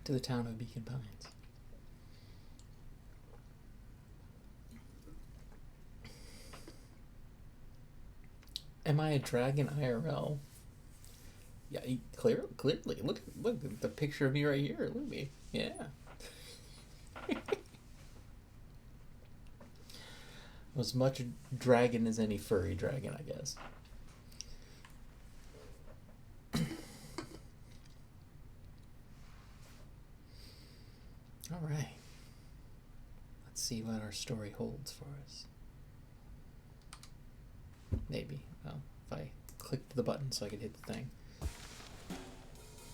to the town of Beacon Pines. Am I a dragon IRL? Yeah, clearly. Look at the picture of me right here. Look at me. Yeah. As much a dragon as any furry dragon, I guess. All right. Let's see what our story holds for us. Maybe. Well, if I clicked the button so I could hit the thing.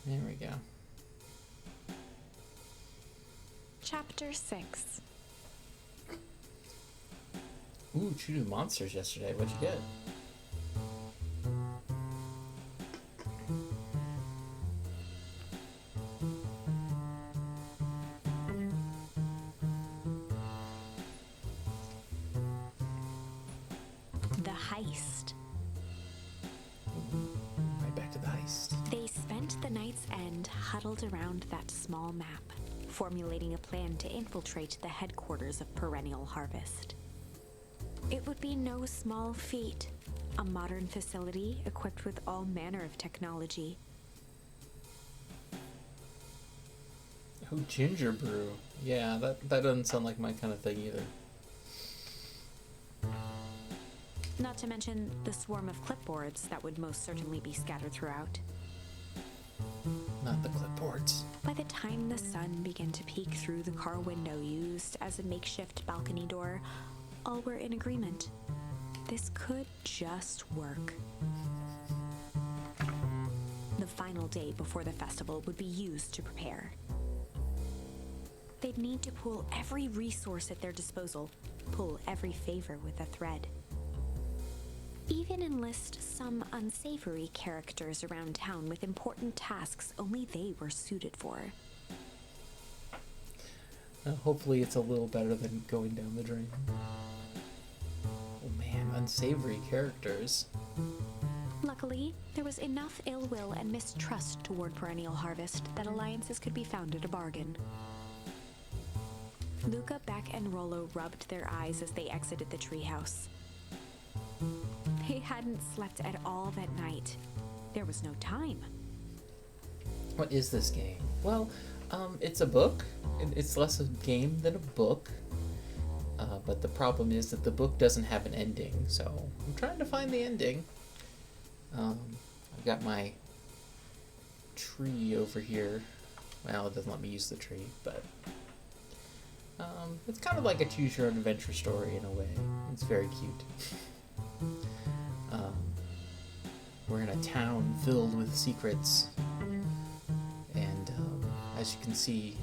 There we go. Chapter 6. Ooh, chewed with monsters yesterday. What'd you get? The heist. Right back to the heist. They spent the night's end huddled around that small map, formulating a plan to infiltrate the headquarters of Perennial Harvest. It would be no small feat, a modern facility equipped with all manner of technology. Oh, ginger brew. Yeah, that doesn't sound like my kind of thing either. Not to mention the swarm of clipboards that would most certainly be scattered throughout. Not the clipboards. By the time the sun began to peek through the car window used as a makeshift balcony door, all were in agreement. This could just work. The final day before the festival would be used to prepare. They'd need to pool every resource at their disposal, pull every favor with a thread. Even enlist some unsavory characters around town with important tasks only they were suited for. Hopefully it's a little better than going down the drain. Oh man, unsavory characters. Luckily, there was enough ill will and mistrust toward Perennial Harvest that alliances could be found at a bargain. Luca, Beck, and Rollo rubbed their eyes as they exited the treehouse. They hadn't slept at all that night. There was no time. What is this game? Well, it's a book. It's less a game than a book. But the problem is that the book doesn't have an ending, so I'm trying to find the ending. I've got my tree over here. Well, it doesn't let me use the tree, but it's kind of like a choose-your-own-adventure story in a way. It's very cute. We're in a town filled with secrets, and as you can see,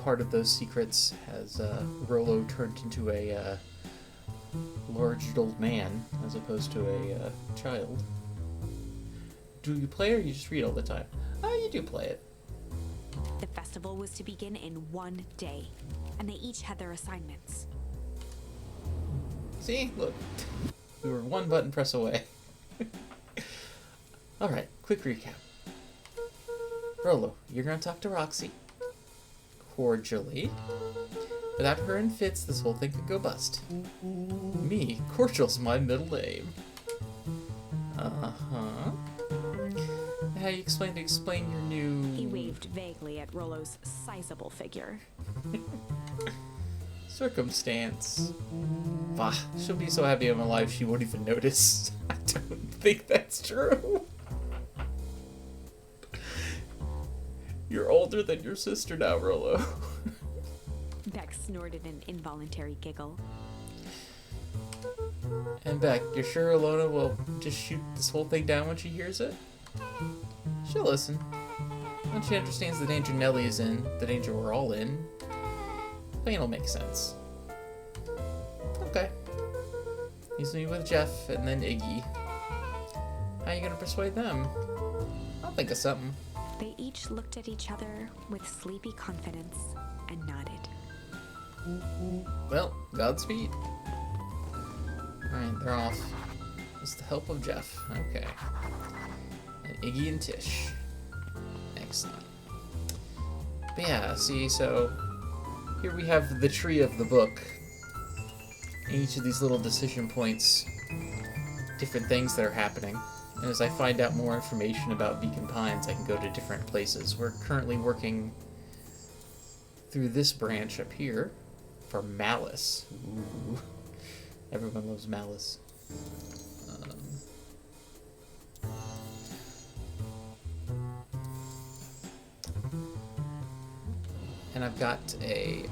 part of those secrets has Rollo turned into a large old man as opposed to a child. Do you play or you just read all the time? Oh, you do play it. The festival was to begin in one day, and they each had their assignments. See, look, we were one button press away. Alright, quick recap. Rollo, you're gonna talk to Roxy. Cordially. Without her in fits, this whole thing could go bust. Me, cordial's my middle name. Uh-huh. How you explain your new... He waved vaguely at Rollo's sizable figure. circumstance. Bah, she'll be so happy I'm alive she won't even notice. I don't think that's true. You're older than your sister now, Rollo. Beck snorted an involuntary giggle. And Beck, you're sure Alona will just shoot this whole thing down when she hears it? She'll listen. When she understands the danger Nellie is in, the danger we're all in, the plan will make sense. Okay. He's me with Jeff and then Iggy. How are you gonna persuade them? I'll think of something. They each looked at each other with sleepy confidence and nodded. Well, Godspeed. Alright, they're off. With the help of Jeff. Okay. And Iggy and Tish. Excellent. But yeah, see, so here we have the tree of the book. And each of these little decision points, different things that are happening. And as I find out more information about Beacon Pines, I can go to different places. We're currently working through this branch up here for Malice. Ooh. Everyone loves Malice. And I've got a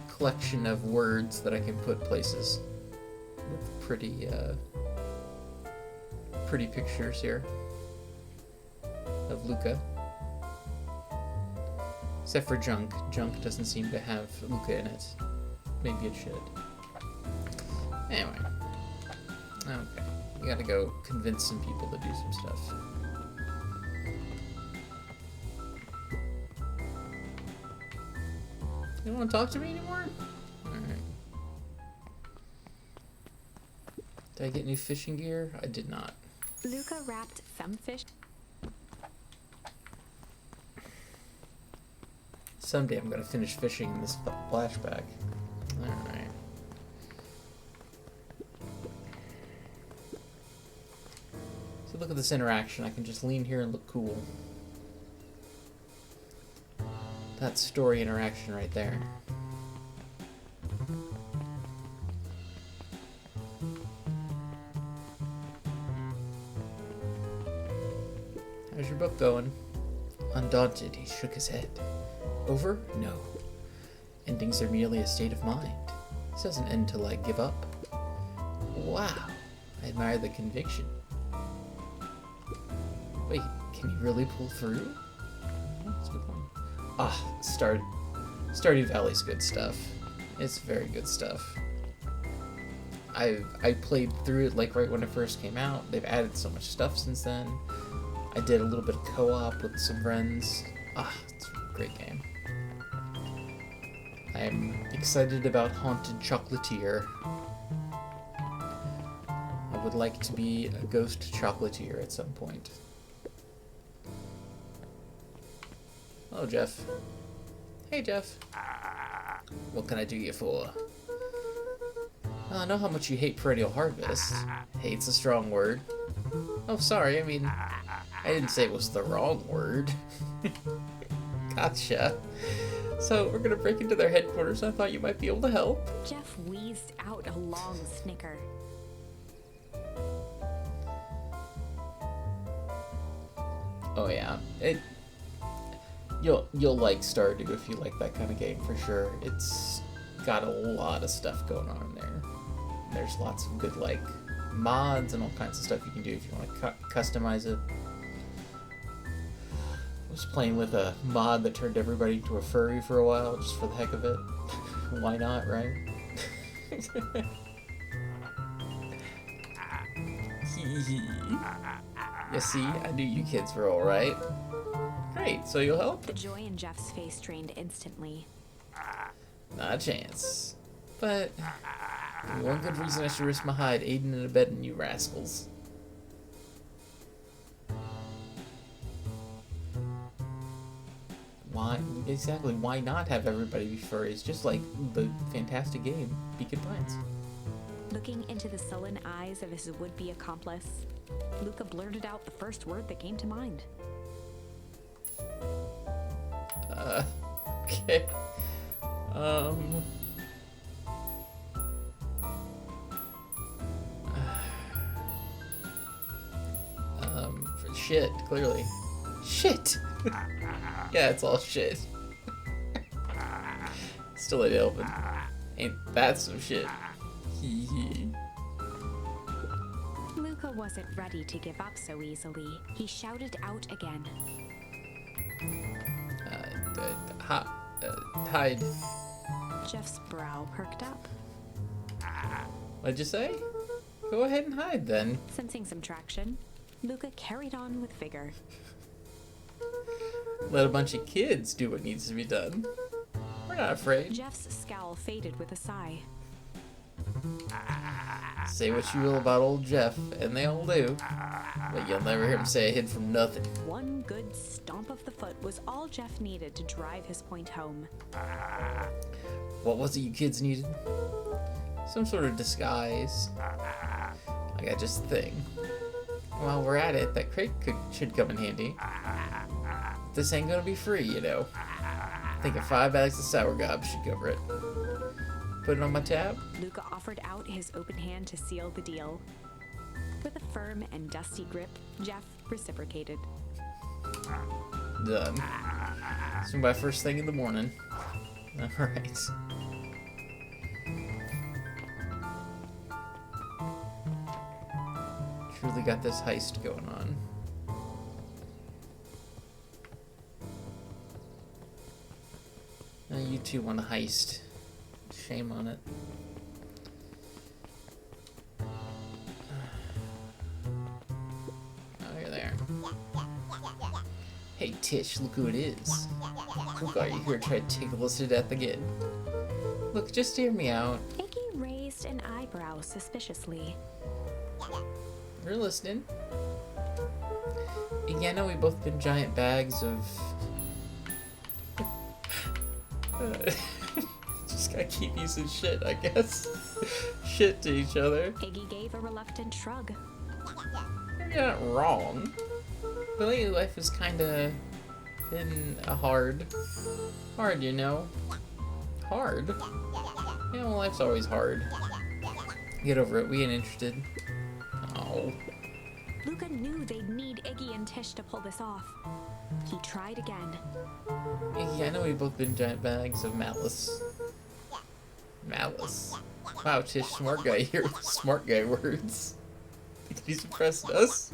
collection of words that I can put places with pretty pictures here of Luca. Except for Junk. Junk doesn't seem to have Luca in it. Maybe it should. Anyway. Okay. We gotta go convince some people to do some stuff. You don't want to talk to me anymore? Alright. Did I get new fishing gear? I did not. Luca wrapped some fish. Someday I'm gonna finish fishing in this flashback. Alright. So look at this interaction. I can just lean here and look cool. That story interaction right there. How's your book going? Undaunted, he shook his head. Over? No. Endings are merely a state of mind. This doesn't end till I give up. Wow. I admire the conviction. Wait, can you really pull through? That's a good one. Ah, Stardew Valley's good stuff. It's very good stuff. I played through it like right when it first came out. They've added so much stuff since then. I did a little bit of co-op with some friends. Ah, it's a great game. I'm excited about Haunted Chocolatier. I would like to be a ghost chocolatier at some point. Hello, Jeff. Hey, Jeff. What can I do you for? I know how much you hate Perennial Harvest. Hate's a strong word. Oh, sorry, I mean, I didn't say it was the wrong word. Gotcha. So, we're gonna break into their headquarters. I thought you might be able to help. Jeff wheezed out a long snicker. Oh yeah, you'll like Stardew if you like that kind of game for sure. It's got a lot of stuff going on in there. There's lots of good like mods and all kinds of stuff you can do if you want to customize it. I was playing with a mod that turned everybody into a furry for a while just for the heck of it. Why not, right? You see, I knew you kids were alright. Great, so you'll help? The joy in Jeff's face drained instantly. Not a chance. But one good reason I should risk my hide aiding and abetting you rascals. Why? Exactly, why not have everybody be furries? Just like the fantastic game, Beacon Pines. Looking into the sullen eyes of his would-be accomplice, Luca blurted out the first word that came to mind. Okay. Shit, clearly. Shit! Yeah, it's all shit. Still ain't open. Ain't that some shit? Hee hee. Luca wasn't ready to give up so easily. He shouted out again. Hide. Jeff's brow perked up. What'd you say? Go ahead and hide then. Sensing some traction, Luca carried on with vigor. Let a bunch of kids do what needs to be done. We're not afraid. Jeff's scowl faded with a sigh. Say what you will about old Jeff, and they all do, but you'll never hear him say I hid from nothing. One good stomp of the foot was all Jeff needed to drive his point home. What was it you kids needed? Some sort of disguise. I got just the thing. While we're at it, that crate should come in handy. This ain't gonna be free, you know. I think 5 bags of sour gob should cover it. Put it on my tab. Luca offered out his open hand to seal the deal. With a firm and dusty grip, Jeff reciprocated. Done. Swing by first thing in the morning. Alright. Truly got this heist going on. Now you two want a heist. Shame on it. Oh, you're there. Hey Tish, look who it is. Look, are you here to try to tickle us to death again? Look, just hear me out. Iggy raised an eyebrow suspiciously. We're listening. Yeah, I know we've both been giant bags of... Just gotta keep using shit, I guess. Shit to each other. Iggy gave a reluctant shrug. You're not wrong. But lately life has kinda been hard, you know? Hard? You know, life's always hard. Get over it, we ain't interested. Oh. Luca knew they'd need Iggy and Tish to pull this off. He tried again. Yeah, I know we've both been giant bags of malice. Malice. Wow, Tish, smart guy here with smart guy words. Think he's impressed us?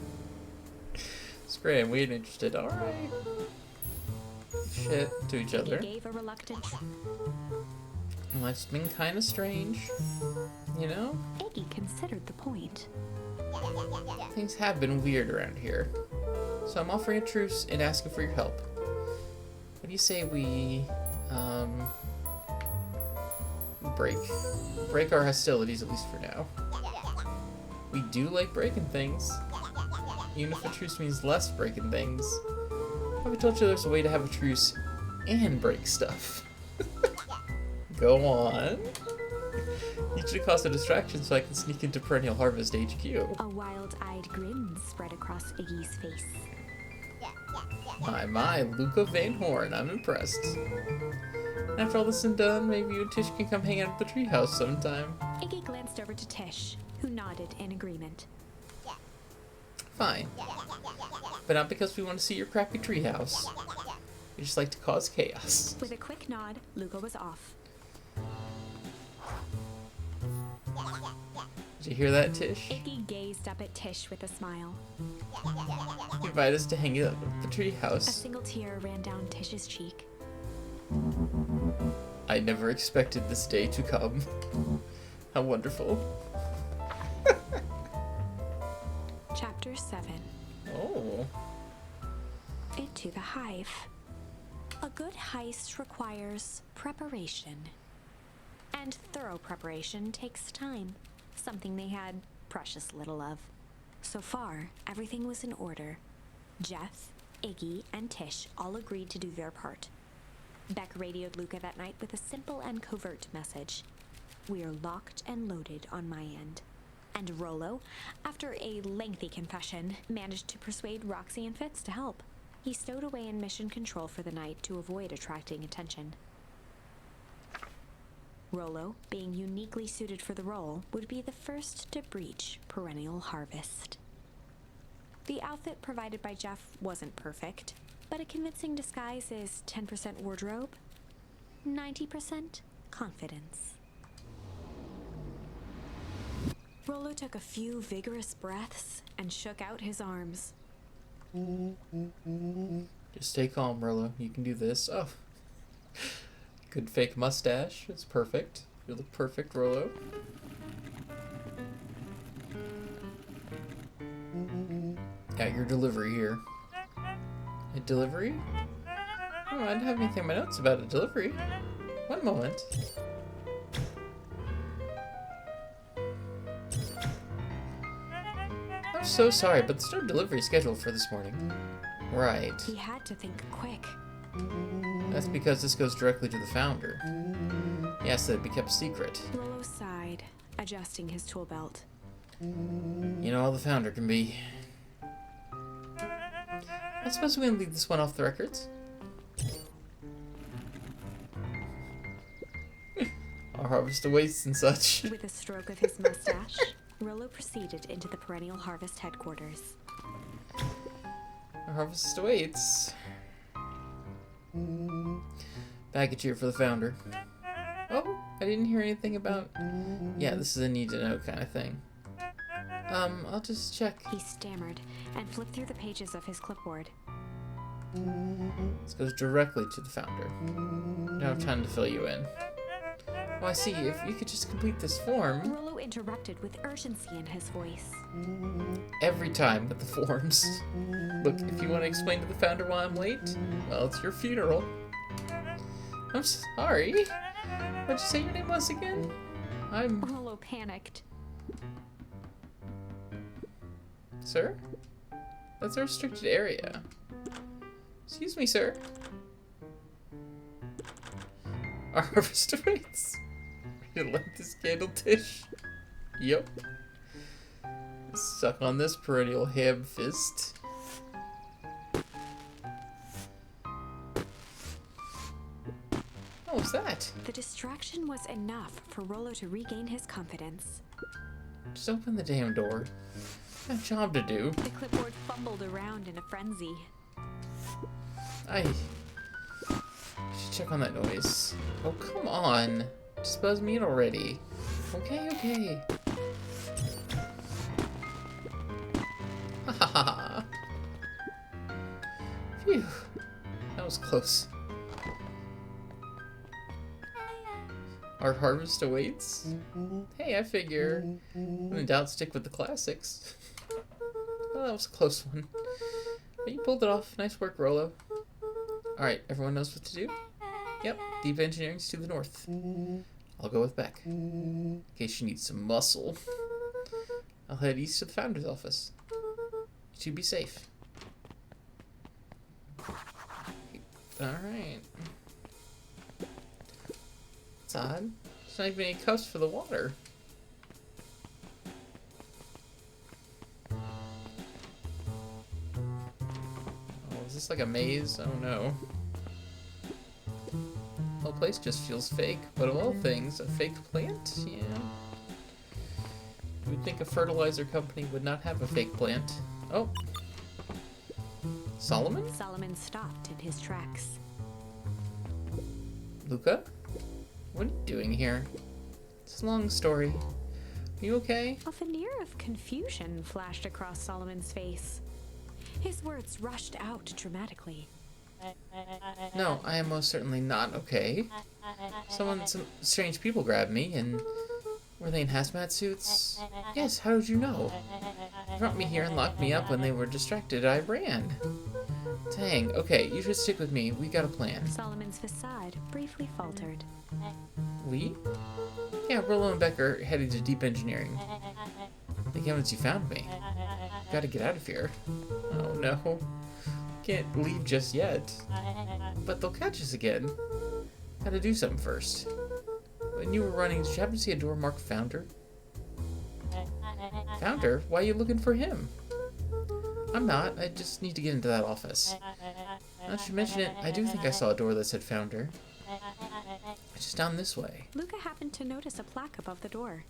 Scram, we ain't interested. Alright. Shit to each other. He gave a reluctant Life's been kinda strange. You know? Iggy considered the point. Things have been weird around here. So I'm offering a truce and asking for your help. What do you say we, break our hostilities, at least for now? We do like breaking things. Even if a truce means less breaking things. Have I told you there's a way to have a truce and break stuff? Go on. You should cause a distraction so I can sneak into Perennial Harvest HQ. A wild-eyed grin spread across Iggy's face. My, Luca Van Horn, I'm impressed. After all this is done, maybe you and Tish can come hang out at the treehouse sometime. Iggy glanced over to Tish, who nodded in agreement. Fine. But not because we want to see your crappy treehouse. We just like to cause chaos. With a quick nod, Luca was off. Did you hear that, Tish? Iggy gazed up at Tish with a smile. You invite us to hang out at the A treehouse. single tear ran down Tish's cheek. I never expected this day to come. How wonderful. Chapter 7. Oh. Into the Hive. A good heist requires preparation. And thorough preparation takes time, something they had precious little of. So far, everything was in order. Jeff, Iggy, and Tish all agreed to do their part. Beck radioed Luca that night with a simple and covert message. "We are locked and loaded on my end." And Rollo, after a lengthy confession, managed to persuade Roxy and Fitz to help. He stowed away in mission control for the night to avoid attracting attention. Rollo, being uniquely suited for the role, would be the first to breach Perennial Harvest. The outfit provided by Jeff wasn't perfect, but a convincing disguise is 10% wardrobe, 90% confidence. Rollo took a few vigorous breaths and shook out his arms. Just stay calm, Rollo. You can do this. Oh. Good fake mustache. It's perfect. You look perfect, Rollo. Got your delivery here. A delivery? Oh, I didn't have anything in my notes about a delivery. One moment. So sorry, but there's no delivery scheduled for this morning. Right. He had to think quick. That's because this goes directly to the founder. He asked that it be kept secret. Rollo sighed, adjusting his tool belt. You know how the founder can be. I suppose we can leave this one off the records. Our harvest awaits and such. With a stroke of his mustache, Rollo proceeded into the Perennial Harvest headquarters. Our harvest awaits. Package here for the founder. Oh, I didn't hear anything about... Yeah, this is a need-to-know kind of thing. I'll just check. He stammered and flipped through the pages of his clipboard. This goes directly to the founder. I don't have time to fill you in. Oh, I see. If you could just complete this form... Rollo interrupted with urgency in his voice. Every time with the forms. Look, if you want to explain to the founder why I'm late, well, it's your funeral. I'm sorry. What'd you say your name was again? Rollo panicked. Sir? That's a restricted area. Excuse me, sir. Our harvest awaits. You like this candle, Tish? Yup. Suck on this perennial ham fist. What was that? The distraction was enough for Rollo to regain his confidence. Just open the damn door. I have a job to do. The clipboard fumbled around in a frenzy. I should check on that noise. Oh, come on. Just buzz me in already. Okay, okay. Ha ha ha. Phew. That was close. Our harvest awaits? Hey, I figure when in doubt, stick with the classics. Well, that was a close one. But you pulled it off. Nice work, Rollo. Alright, everyone knows what to do? Yep, deep engineering's to the north. I'll go with Beck, in case you need some muscle. I'll head east to the founder's office. You two be safe. Alright. It's odd. There's not even any cups for the water. Oh, is this like a maze? Oh no. The whole place just feels fake, but of all things, a fake plant? Yeah. You would think a fertilizer company would not have a fake plant. Oh. Solomon? Solomon stopped in his tracks. Luca? What are you doing here? It's a long story. Are you okay? A veneer of confusion flashed across Solomon's face. His words rushed out dramatically. No, I am most certainly not okay. Some strange people grabbed me, and were they in hazmat suits? Yes, how did you know? They brought me here and locked me up when they were distracted. I ran. Dang, okay, you should stick with me. We got a plan. Solomon's facade briefly faltered. We? Yeah, Rollo and Beck are heading to deep engineering. Thank heavens you found me. Gotta get out of here. Oh no. Can't leave just yet. But they'll catch us again. Gotta do something first. When you were running, did you happen to see a door marked Founder? Founder? Why are you looking for him? I'm not. I just need to get into that office. Now that you mention it, I do think I saw a door that said Founder. It's just down this way. Luca happened to notice a plaque above the door.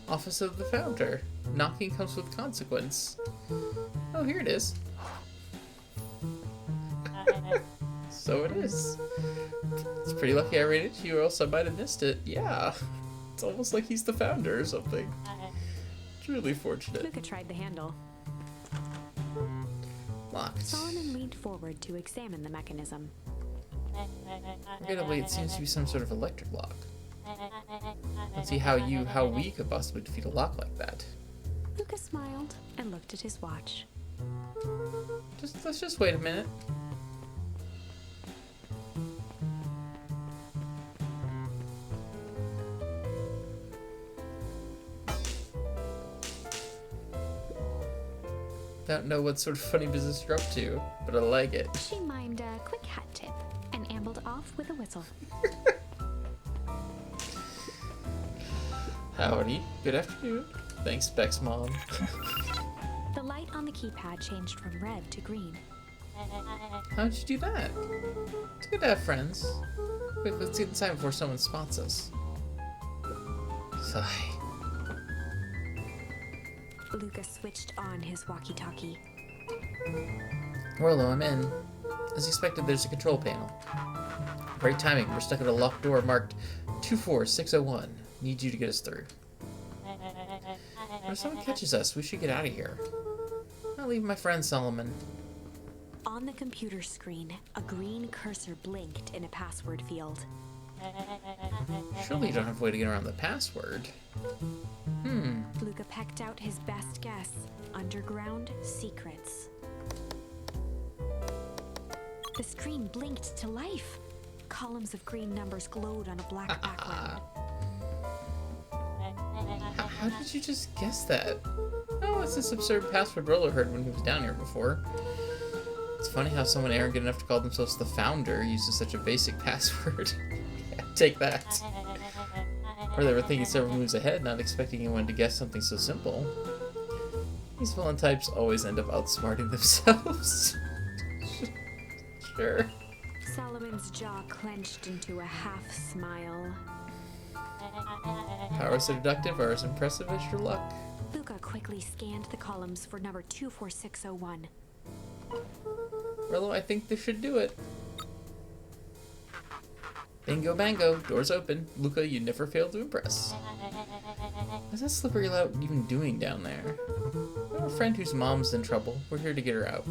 Office of the Founder. Knocking comes with consequence. Oh, here it is. So it is. It's pretty lucky I ran into you or else I might have missed it. Yeah. It's almost like he's the founder or something. Truly fortunate. Luca tried the handle. Locked. Solomon leaned forward to examine the mechanism. Regrettably, it seems to be some sort of electric lock. Let's see how we could possibly defeat a lock like that. Luca smiled and looked at his watch. Let's just wait a minute. I don't know what sort of funny business you're up to, but I like it. She mimed a quick hat tip and ambled off with a whistle. Howdy. Good afternoon. Thanks, Beck's mom. The light on the keypad changed from red to green. How'd you do that? It's good to have friends. Quick, let's get inside before someone spots us. Sigh. Luca switched on his walkie-talkie. Orlo, I'm in. As expected, there's a control panel. Great timing. We're stuck at a locked door marked 24601. Need you to get us through. If someone catches us, we should get out of here. I'll leave my friend Solomon. On the computer screen, a green cursor blinked in a password field. Surely you don't have a way to get around the password. Luca pecked out his best guess. Underground secrets. The screen blinked to life. Columns of green numbers glowed on a black background. How did you just guess that? Oh, it's this absurd password Rollo heard when he was down here before. It's funny how someone arrogant enough to call themselves the founder uses such a basic password. Yeah, take that. Or they were thinking several moves ahead, not expecting anyone to guess something so simple. These villain types always end up outsmarting themselves. Sure. Solomon's jaw clenched into a half smile. How seductive or as impressive as your luck? Luca quickly scanned the columns for number 24601. Rollo, I think this should do it. Bingo bango, doors open. Luca, you never fail to impress. What's that slippery lout even doing down there? We have a friend whose mom's in trouble. We're here to get her out.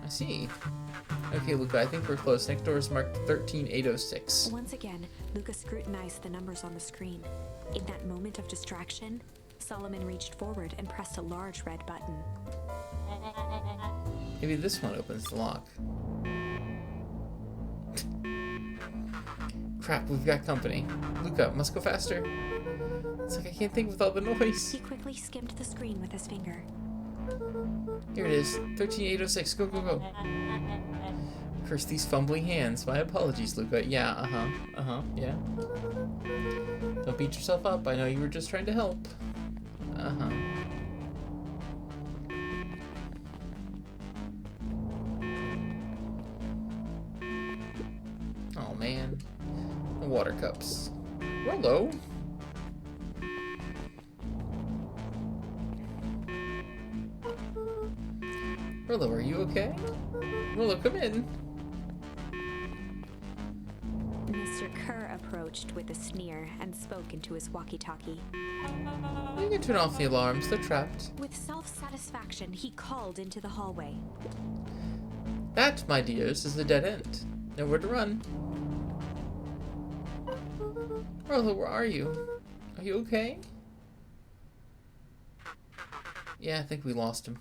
I see. Okay, Luca, I think we're close. Next door is marked 13806. Once again, Luca scrutinized the numbers on the screen. In that moment of distraction, Solomon reached forward and pressed a large red button. Maybe this one opens the lock. Crap, we've got company. Luca, must go faster. It's like I can't think with all the noise. He quickly skimmed the screen with his finger. Here it is. 13806. Go, go, go. Curse these fumbling hands. My apologies, Luca. Yeah, yeah. Don't beat yourself up. I know you were just trying to help. Oh, man. The water cups. Rollo. Rollo, are you okay? Rollo, come in. Mr. Kerr approached with a sneer and spoke into his walkie-talkie. You can turn off the alarms. They're trapped. With self-satisfaction, he called into the hallway. That, my dears, is the dead end. Nowhere to run. Rollo, where are you? Are you okay? Yeah, I think we lost him.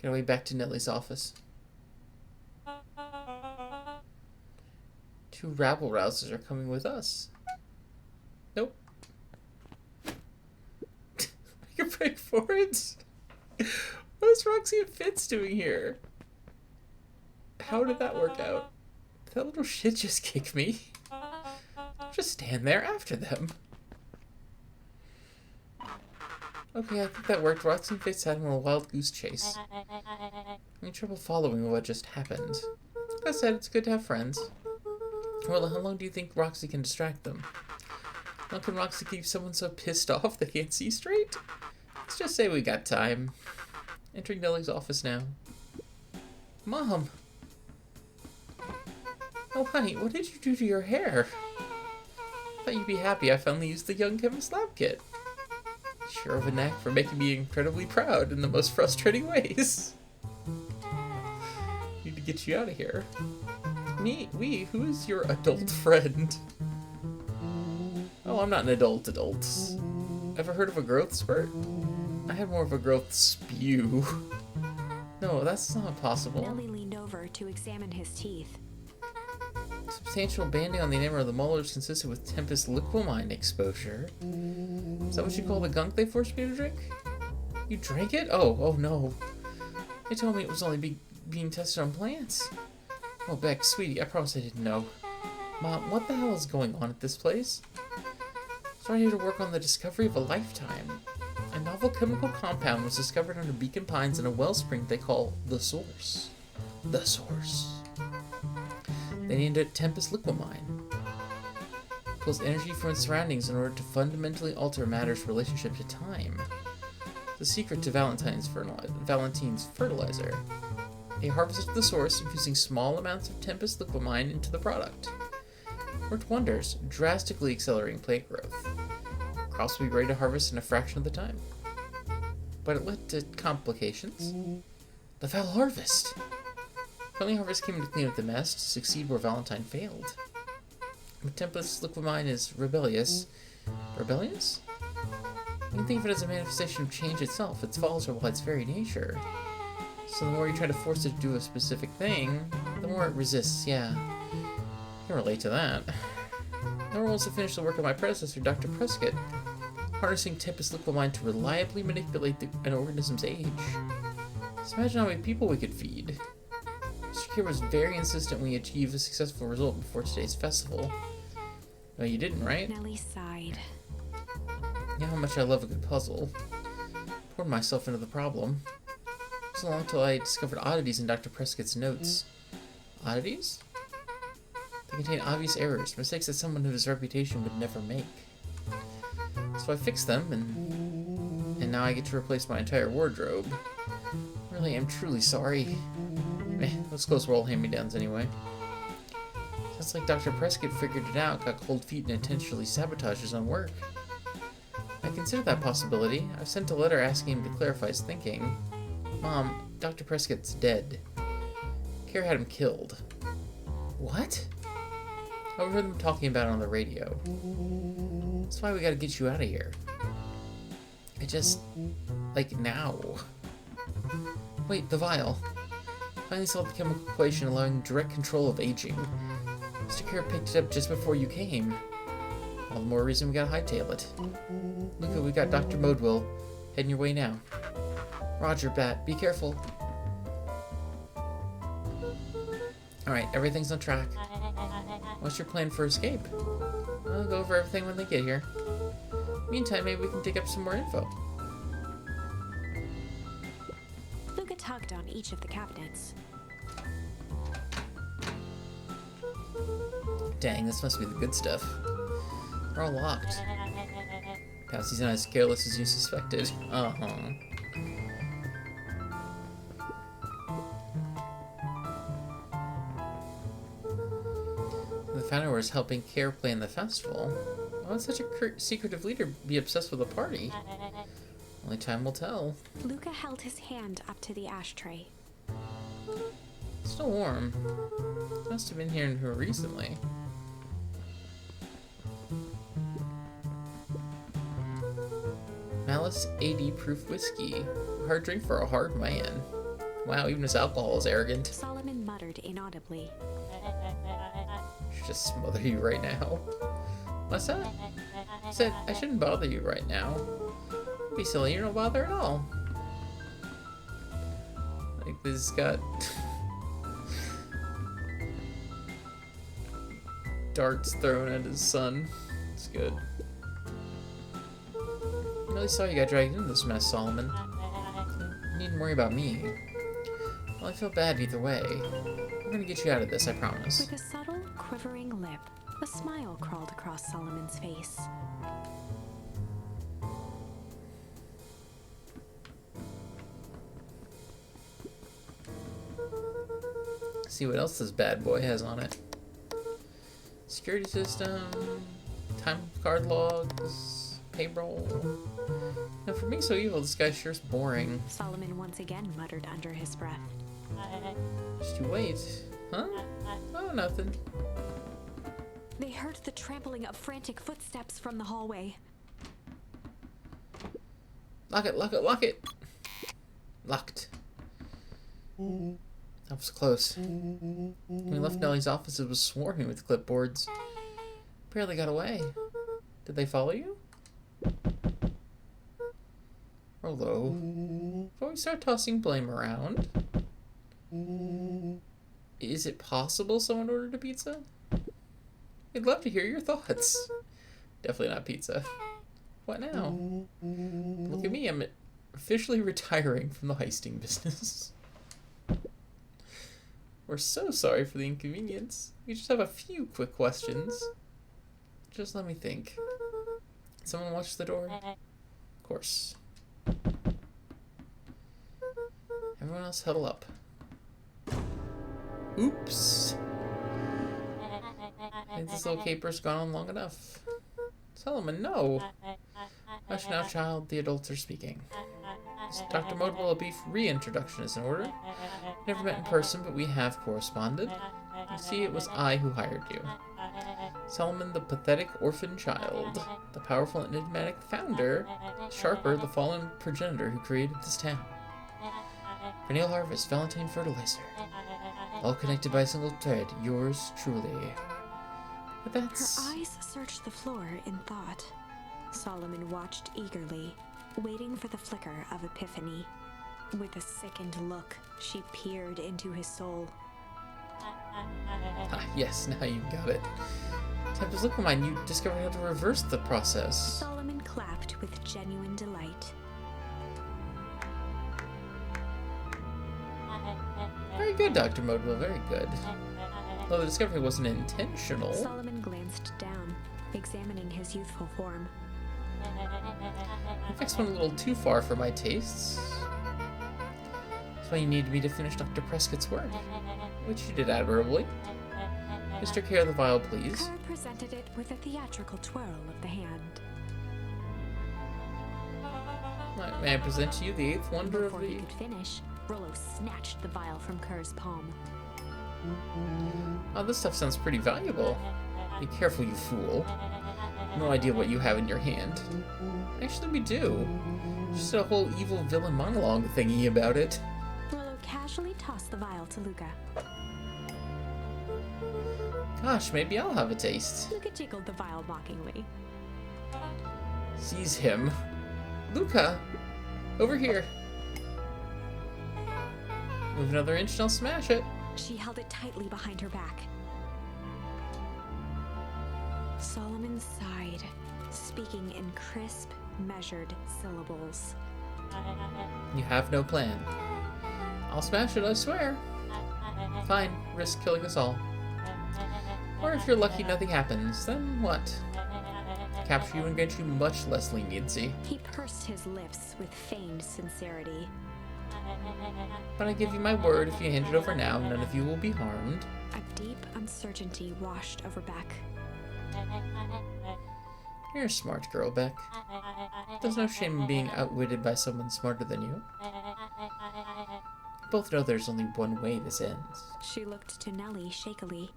Get our way back to Nellie's office. 2 rabble-rousers are coming with us. Nope. Make a break for it? What is Roxy and Fitz doing here? How did that work out? Did that little shit just kick me? Just stand there after them. Okay, I think that worked. Roxy and Fitz had him on a wild goose chase. Any trouble following what just happened? Like I said, it's good to have friends. Well, how long do you think Roxy can distract them? How long can Roxy keep someone so pissed off they can't see straight? Let's just say we got time. Entering Nellie's office now. Mom! Oh, honey, what did you do to your hair? I thought you'd be happy I finally used the Young Chemist Lab Kit. Sure have a knack for making me incredibly proud in the most frustrating ways. Need to get you out of here. Who is your adult friend? Oh, I'm not an adult. Ever heard of a growth spurt? I had more of a growth spew. No, that's not possible. Nellie leaned over to examine his teeth. Substantial banding on the enamel of the molars consisted with Tempest liquamine exposure. Is that what you call the gunk they forced me to drink? You drank it? Oh no. They told me it was only being tested on plants. Oh, Beck, sweetie, I promise I didn't know. Mom, what the hell is going on at this place? So I need to work on the discovery of a lifetime. A novel chemical compound was discovered under Beacon Pines in a wellspring they call the Source. The Source. They named it Tempest Liquamine. It pulls energy from its surroundings in order to fundamentally alter matter's relationship to time. The secret to Valentine's fertilizer. They harvested the source, infusing small amounts of Tempest Liquamine into the product. Worked wonders, drastically accelerating plant growth. Crops will be ready to harvest in a fraction of the time. But it led to complications. The foul harvest! Friendly Harvest came in to clean up the mess to succeed where Valentine failed. But Tempest Liquamine is rebellious. Rebellious? You can think of it as a manifestation of change itself. Its falls are by its very nature. So the more you try to force it to do a specific thing, the more it resists, yeah. I can relate to that. I will also finish the work of my predecessor, Dr. Prescott, harnessing Tempest Liquamine to reliably manipulate an organism's age. Just imagine how many people we could feed. Mr. Kier was very insistent we achieve a successful result before today's festival. No, you didn't, right? Nellie sighed. You know how much I love a good puzzle. Poured myself into the problem. It wasn't long till I discovered oddities in Dr. Prescott's notes. Oddities? They contain obvious errors, mistakes that someone of his reputation would never make. So I fixed them, and now I get to replace my entire wardrobe. Really, I'm truly sorry. Those clothes were all hand-me-downs anyway. Sounds like Dr. Prescott figured it out, got cold feet, and intentionally sabotaged his own work. I considered that possibility. I've sent a letter asking him to clarify his thinking. Mom, Dr. Prescott's dead. Kier had him killed. What? I heard them talking about it on the radio. That's why we gotta get you out of here. I just... like, now. Wait, the vial. Finally solved the chemical equation allowing direct control of aging. Mr. Kier picked it up just before you came. All the more reason we gotta hightail it. Luca, we got Dr. Modwell. Heading your way now. Roger, Bat. Be careful. Alright, everything's on track. What's your plan for escape? I'll go over everything when they get here. Meantime, maybe we can dig up some more info. Luca tugged on each of the cabinets. Dang, this must be the good stuff. They're all locked. Perhaps he's not as careless as you suspected. Uh-huh. The founder was helping Kier plan the festival. Why would such a secretive leader be obsessed with a party? Only time will tell. Luca held his hand up to the ashtray. It's still warm. Must have been here recently. Malice AD proof whiskey. Hard drink for a hard man. Wow, even his alcohol is arrogant. Solomon muttered inaudibly. I should just smother you right now. What's that? I said I shouldn't bother you right now. Don't be silly, you don't bother at all. Like this got darts thrown at his son. It's good. I really saw you got dragged into this mess, Solomon. You needn't worry about me. Well, I feel bad either way. We're gonna get you out of this, I promise. With a subtle, quivering lip, a smile crawled across Solomon's face. See what else this bad boy has on it. Security system, time card logs, payroll. Now for me so evil, this guy sure is boring. Solomon once again muttered under his breath. Just you wait. Huh? Oh, nothing. They heard the trampling of frantic footsteps from the hallway. Lock it, lock it, lock it! Locked. That was close. When we left Nellie's office, it was swarming with clipboards. Barely got away. Did they follow you? Hello. Before we start tossing blame around, is it possible someone ordered a pizza? I'd love to hear your thoughts. Definitely not pizza. What now? Look at me, I'm officially retiring from the heisting business. We're so sorry for the inconvenience. We just have a few quick questions. Just let me think. Someone watch the door? Of course. Everyone else huddle up. Oops. I think this little caper's gone on long enough. Solomon, no. Hush now, child. The adults are speaking. Dr. Modewell, a brief reintroduction is in order. Never met in person, but we have corresponded. You see, it was I who hired you. Solomon, the pathetic orphan child. The powerful and enigmatic founder. Sharper, the fallen progenitor who created this town. Perennial harvest, Valentine fertilizer. All connected by a single thread. Yours truly. But that's... Her eyes searched the floor in thought. Solomon watched eagerly, waiting for the flicker of epiphany. With a sickened look, she peered into his soul. Ah, yes, now you got it. Tempest, look, mine, you discovered how to reverse the process. Solomon clapped with genuine delight. Very good, Dr. Modewell, very good. Though the discovery wasn't intentional. Solomon glanced down, examining his youthful form. The effects went a little too far for my tastes. That's why you needed me to finish Dr. Prescott's work, which you did admirably. Mr. Care, the vial, please. Kerr presented it with a theatrical twirl of the hand. May I present to you the eighth wonder Before of he the... could finish, Rollo snatched the vial from Kerr's palm. Oh, this stuff sounds pretty valuable. Be careful, you fool. No idea what you have in your hand. Actually, we do. Just a whole evil villain monologue thingy about it. Rollo casually tossed the vial to Luca. Gosh, maybe I'll have a taste. Luca jiggled the vial mockingly. Seize him. Luca! Over here. Move another inch and I'll smash it. She held it tightly behind her back. Solomon sighed, speaking in crisp, measured syllables. You have no plan. I'll smash it, I swear. Fine, risk killing us all. Or if you're lucky nothing happens, then what? Capture you and grant you much less leniency. He pursed his lips with feigned sincerity. But I give you my word, if you hand it over now, none of you will be harmed. A deep uncertainty washed over Beck. You're a smart girl, Beck. There's no shame in being outwitted by someone smarter than you. We both know there's only one way this ends. She looked to Nellie shakily.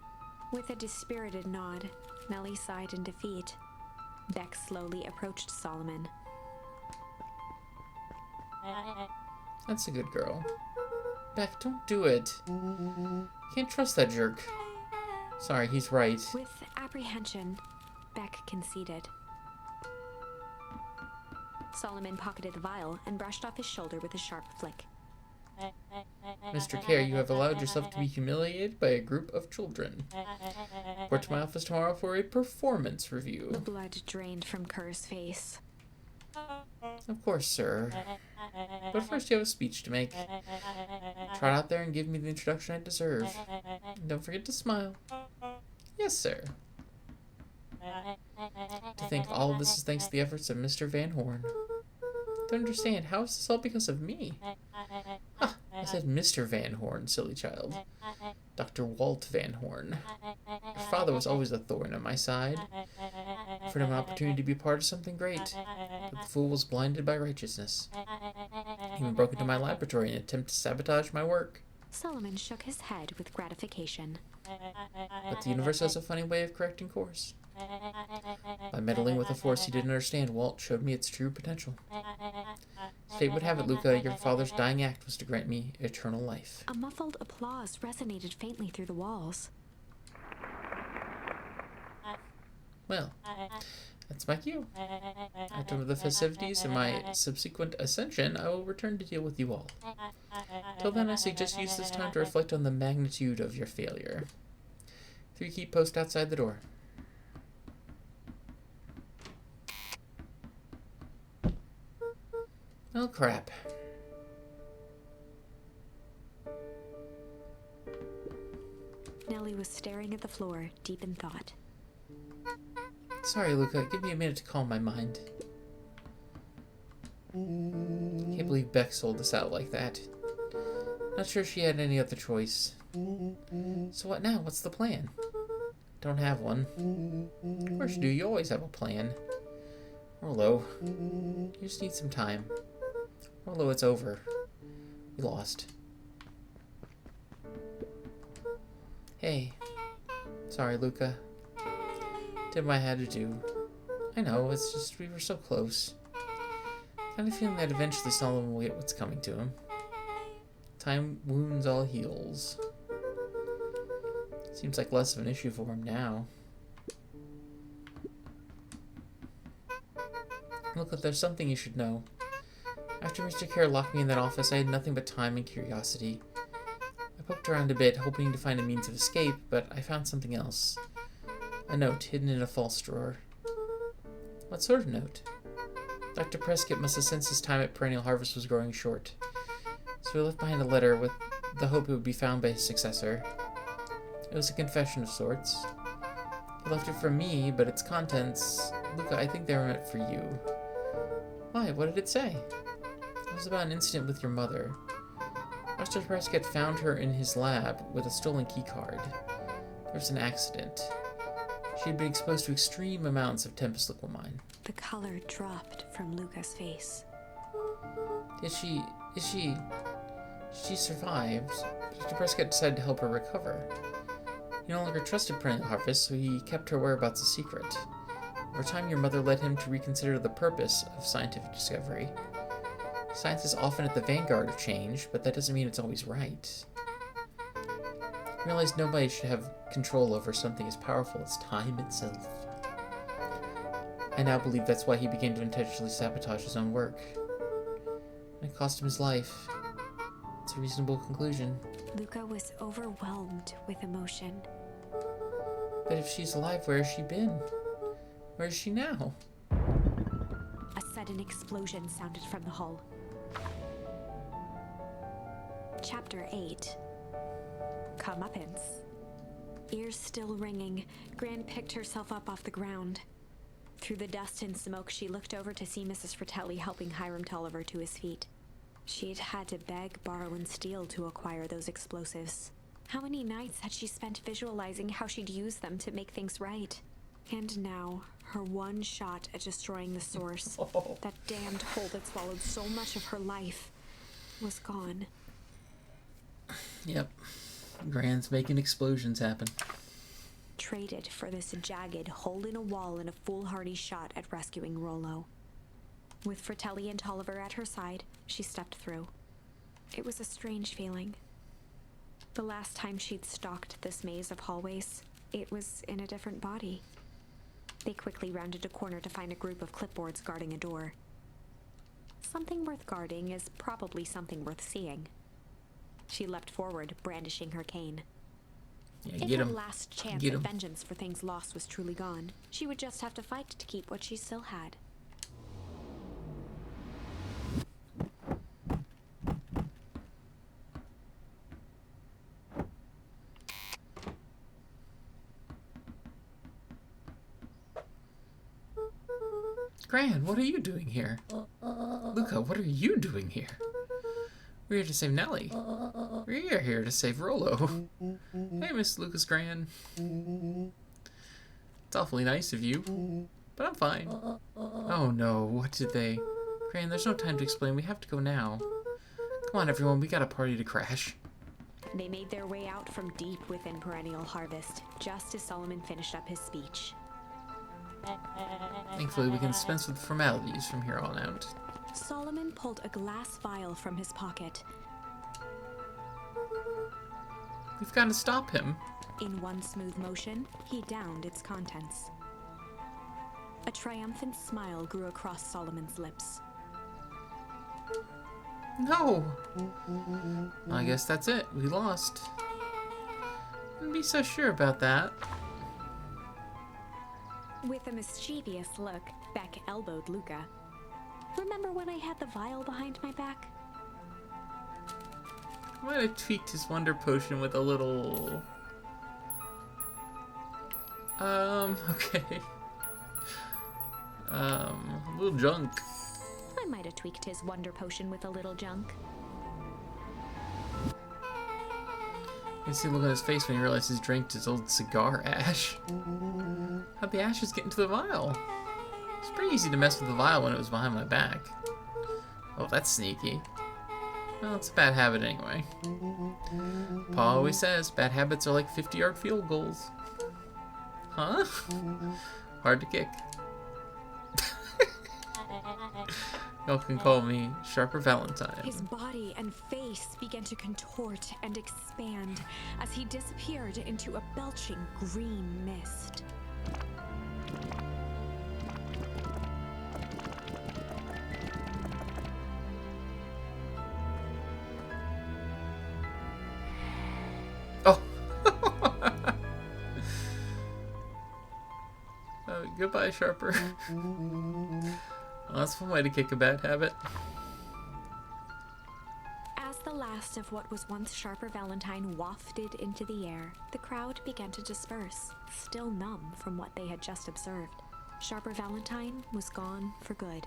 With a dispirited nod, Nellie sighed in defeat. Beck slowly approached Solomon. That's a good girl. Beck, don't do it. Can't trust that jerk. Sorry, he's right. With apprehension, Beck conceded. Solomon pocketed the vial and brushed off his shoulder with a sharp flick. Mr. Care, you have allowed yourself to be humiliated by a group of children. Report to my office tomorrow for a performance review. The blood drained from Kerr's face. Of course, sir. But first you have a speech to make. Trot out there and give me the introduction I deserve. And don't forget to smile. Yes, sir. To think all of this is thanks to the efforts of Mr. Van Horn. Don't understand, how is this all because of me? Ah, I said Mr. Van Horn, silly child. Dr. Walt Van Horn. Your father was always a thorn on my side. Offered him an opportunity to be part of something great, but the fool was blinded by righteousness. He even broke into my laboratory in an attempt to sabotage my work. Solomon shook his head with gratification. But the universe has a funny way of correcting course. By meddling with a force he didn't understand, Walt showed me its true potential. As fate would have it, Luca, your father's dying act was to grant me eternal life. A muffled applause resonated faintly through the walls. Well, that's my cue. I After the festivities and my subsequent ascension, I will return to deal with you all. Till then, I suggest you use this time to reflect on the magnitude of your failure. 3 keep post outside the door. Oh, crap. Nellie was staring at the floor, deep in thought. Sorry, Luca. Give me a minute to calm my mind. Can't believe Beck sold us out like that. Not sure she had any other choice. So what now? What's the plan? Don't have one. Of course you do. You always have a plan. Orlo, you just need some time. Orlo, it's over. We lost. Hey. Sorry, Luca. Did what I had to do. I know, it's just we were so close. Kind of feeling that eventually Solomon will get what's coming to him. Time wounds all heals. Seems like less of an issue for him now. Look, there's something you should know. After Mr. Kerr locked me in that office, I had nothing but time and curiosity. I poked around a bit, hoping to find a means of escape, but I found something else. A note hidden in a false drawer. What sort of note? Dr. Prescott must have sensed his time at Perennial Harvest was growing short, so he left behind a letter with the hope it would be found by his successor. It was a confession of sorts. He left it for me, but its contents... Luca, I think they were meant for you. Why? What did it say? It was about an incident with your mother. Dr. Prescott found her in his lab with a stolen keycard. There was an accident. She had been exposed to extreme amounts of Tempest liquamine. The color dropped from Luca's face. She survived. Dr. Prescott decided to help her recover. He no longer trusted Perennial Harvest, so he kept her whereabouts a secret. Over time, your mother led him to reconsider the purpose of scientific discovery. Science is often at the vanguard of change, but that doesn't mean it's always right. He realized nobody should have control over something as powerful as time itself. I now believe that's why he began to intentionally sabotage his own work. And it cost him his life. It's a reasonable conclusion. Luca was overwhelmed with emotion. But if she's alive, where has she been? Where is she now? A sudden explosion sounded from the hull. Chapter 8. Comeuppance. Ears still ringing, Gran picked herself up off the ground. Through the dust and smoke, she looked over to see Mrs. Fratelli helping Hiram Tolliver to his feet. She'd had to beg, borrow, and steal to acquire those explosives. How many nights had she spent visualizing how she'd use them to make things right? And now, her one shot at destroying the source, that damned hole that swallowed so much of her life, was gone. Yep. Gran's making explosions happen. Traded for this jagged hole in a wall and a foolhardy shot at rescuing Rollo. With Fratelli and Tolliver at her side, she stepped through. It was a strange feeling. The last time she'd stalked this maze of hallways, it was in a different body. They quickly rounded a corner to find a group of clipboards guarding a door. Something worth guarding is probably something worth seeing. She leapt forward, brandishing her cane. Yeah, If her last chance at vengeance for things lost was truly gone, she would just have to fight to keep what she still had. Gran, what are you doing here? Luca, what are you doing here? We're here to save Nellie. We're here to save Rollo. Hey, Miss Lucas Gran. It's awfully nice of you, but I'm fine. Oh no, what did they... Gran, there's no time to explain. We have to go now. Come on, everyone, we got a party to crash. They made their way out from deep within Perennial Harvest, just as Solomon finished up his speech. Thankfully, we can dispense with formalities from here on out. Solomon pulled a glass vial from his pocket. We've got to stop him. In one smooth motion, he downed its contents. A triumphant smile grew across Solomon's lips. No! I guess that's it. We lost. Wouldn't be so sure about that. With a mischievous look, Beck elbowed Luca. Remember when I had the vial behind my back? I might have tweaked his wonder potion with a little... okay. A little junk. I might have tweaked his wonder potion with a little junk. You can see the look on his face when he realized he's drank his old cigar ash. How'd the ashes get into the vial? It's pretty easy to mess with the vial when it was behind my back. Oh, that's sneaky. Well, it's a bad habit anyway. Pa always says bad habits are like 50-yard field goals. Huh? Hard to kick. Y'all can call me Sharper Valentine. His body and face began to contort and expand as he disappeared into a belching green mist. Oh! Goodbye, Sharper. Well, that's one way to kick a bad habit. As the last of what was once Sharper Valentine wafted into the air, the crowd began to disperse, still numb from what they had just observed. Sharper Valentine was gone for good.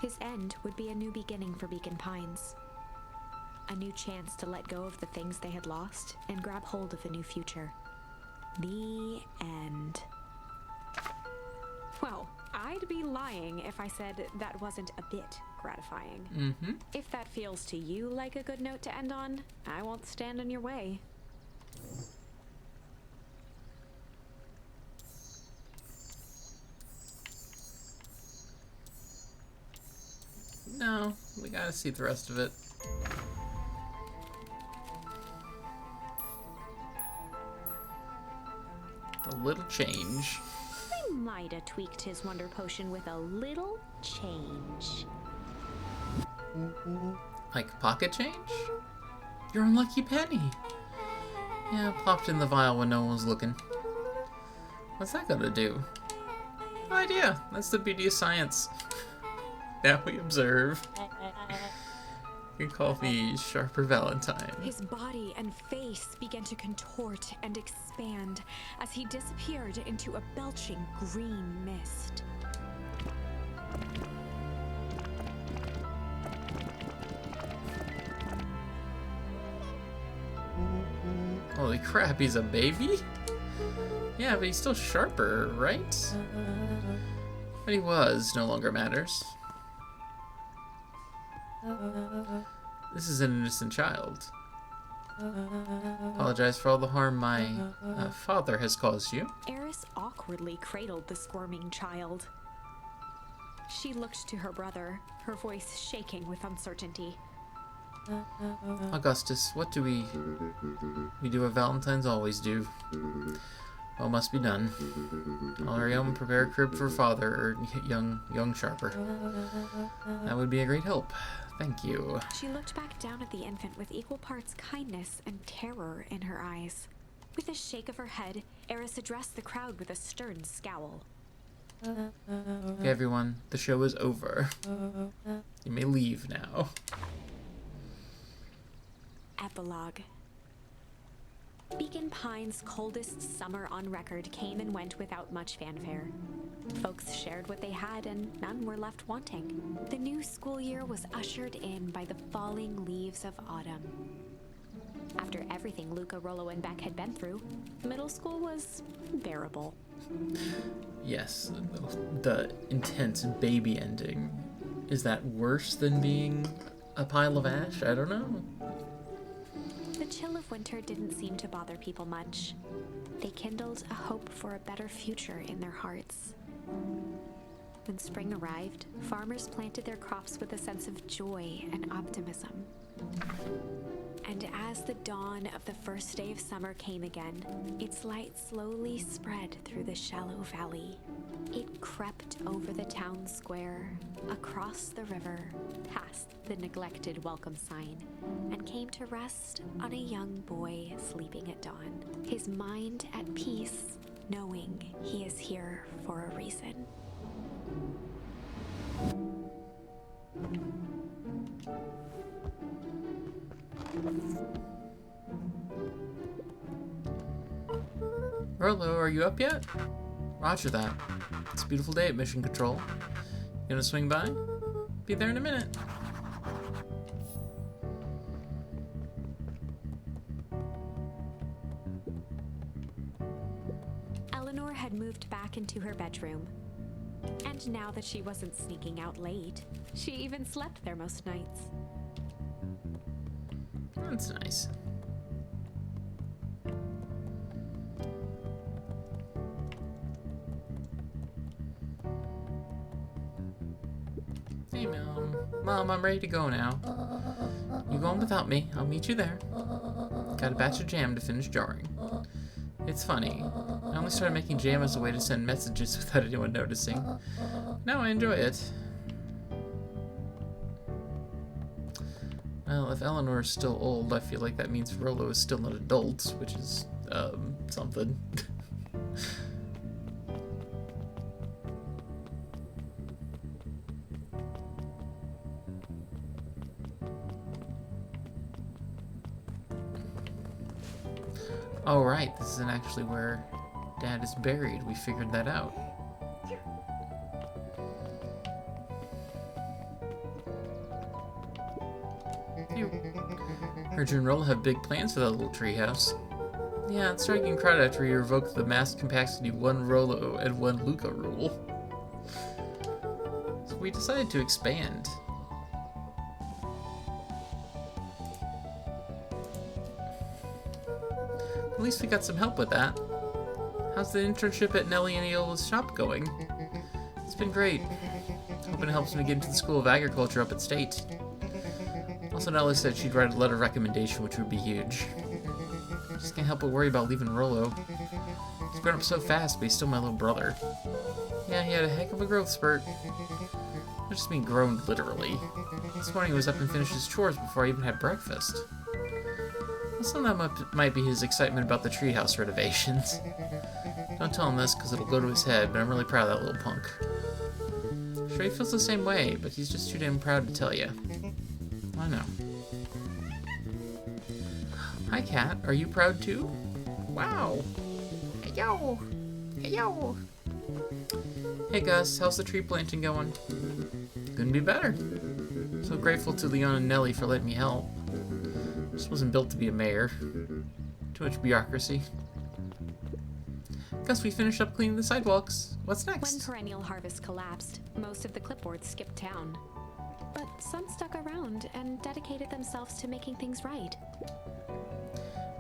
His end would be a new beginning for Beacon Pines. A new chance to let go of the things they had lost and grab hold of a new future. The end. Well, I'd be lying if I said that wasn't a bit gratifying. Mm-hmm. If that feels to you like a good note to end on, I won't stand in your way. No, we gotta see the rest of it. A little change. I might have tweaked his wonder potion with a little change. Like pocket change? Your unlucky penny. Yeah, plopped in the vial when no one was looking. What's that gonna do? No idea. That's the beauty of science. Now we observe. You can call me Sharper Valentine. His body and face began to contort and expand as he disappeared into a belching green mist. Holy crap, he's a baby? Yeah, but he's still Sharper, right? What he was no longer matters. This is an innocent child. Apologize for all the harm my father has caused you. Eris awkwardly cradled the squirming child. She looked to her brother, her voice shaking with uncertainty. Augustus, what do we do what Valentines always do. What must be done? I'll hurry home and prepare a crib for father, or young Sharper. That would be a great help. Thank you. She looked back down at the infant with equal parts kindness and terror in her eyes. With a shake of her head, Eris addressed the crowd with a stern scowl. Okay, everyone, the show is over. You may leave now. Epilogue. Beacon Pines' coldest summer on record came and went without much fanfare. Folks shared what they had and none were left wanting. The new school year was ushered in by the falling leaves of autumn. After everything Luca, Rollo, and Beck had been through, middle school was bearable. Yes, the intense baby ending. Is that worse than being a pile of ash? I don't know. The chill of winter didn't seem to bother people much. They kindled a hope for a better future in their hearts. When spring arrived, farmers planted their crops with a sense of joy and optimism. And as the dawn of the first day of summer came again, its light slowly spread through the shallow valley. It crept over the town square, across the river, past the neglected welcome sign, and came to rest on a young boy sleeping at dawn, his mind at peace, knowing he is here for a reason. Rolo, are you up yet? Roger that. It's a beautiful day at Mission Control. You gonna swing by? Be there in a minute. Eleanor had moved back into her bedroom. And now that she wasn't sneaking out late, she even slept there most nights. That's nice. Hey, Mom. Mom, I'm ready to go now. You go on without me. I'll meet you there. Got a batch of jam to finish jarring. It's funny. I only started making jam as a way to send messages without anyone noticing. Now I enjoy it. Well, if Eleanor is still old, I feel like that means Rolo is still an adult, which is, something. Oh, right, this isn't actually where Dad is buried. We figured that out. Phew. Heard you and Rolo have big plans for that little treehouse. Yeah, it's starting getting crowded after you revoked the mass capacity 1 Rolo and 1 Luca rule. So we decided to expand. At least we got some help with that. How's the internship at Nellie and Eola's shop going? It's been great. Hoping it helps me get into the School of Agriculture up at State. Also, Nellie said she'd write a letter of recommendation, which would be huge. Just can't help but worry about leaving Rolo. He's grown up so fast, but he's still my little brother. Yeah, he had a heck of a growth spurt. I just mean grown literally. This morning he was up and finished his chores before I even had breakfast. Some of that might be his excitement about the treehouse renovations. Don't tell him this, because it'll go to his head, but I'm really proud of that little punk. Sure, he feels the same way, but he's just too damn proud to tell you. I know. Hi, Kat. Are you proud too? Wow. Hey, yo. Hey, yo. Hey, Gus. How's the tree planting going? Couldn't be better. So grateful to Leon and Nellie for letting me help. Just wasn't built to be a mayor. Too much bureaucracy. Guess we finished up cleaning the sidewalks. What's next? When Perennial Harvest collapsed, most of the clipboards skipped town. But some stuck around and dedicated themselves to making things right.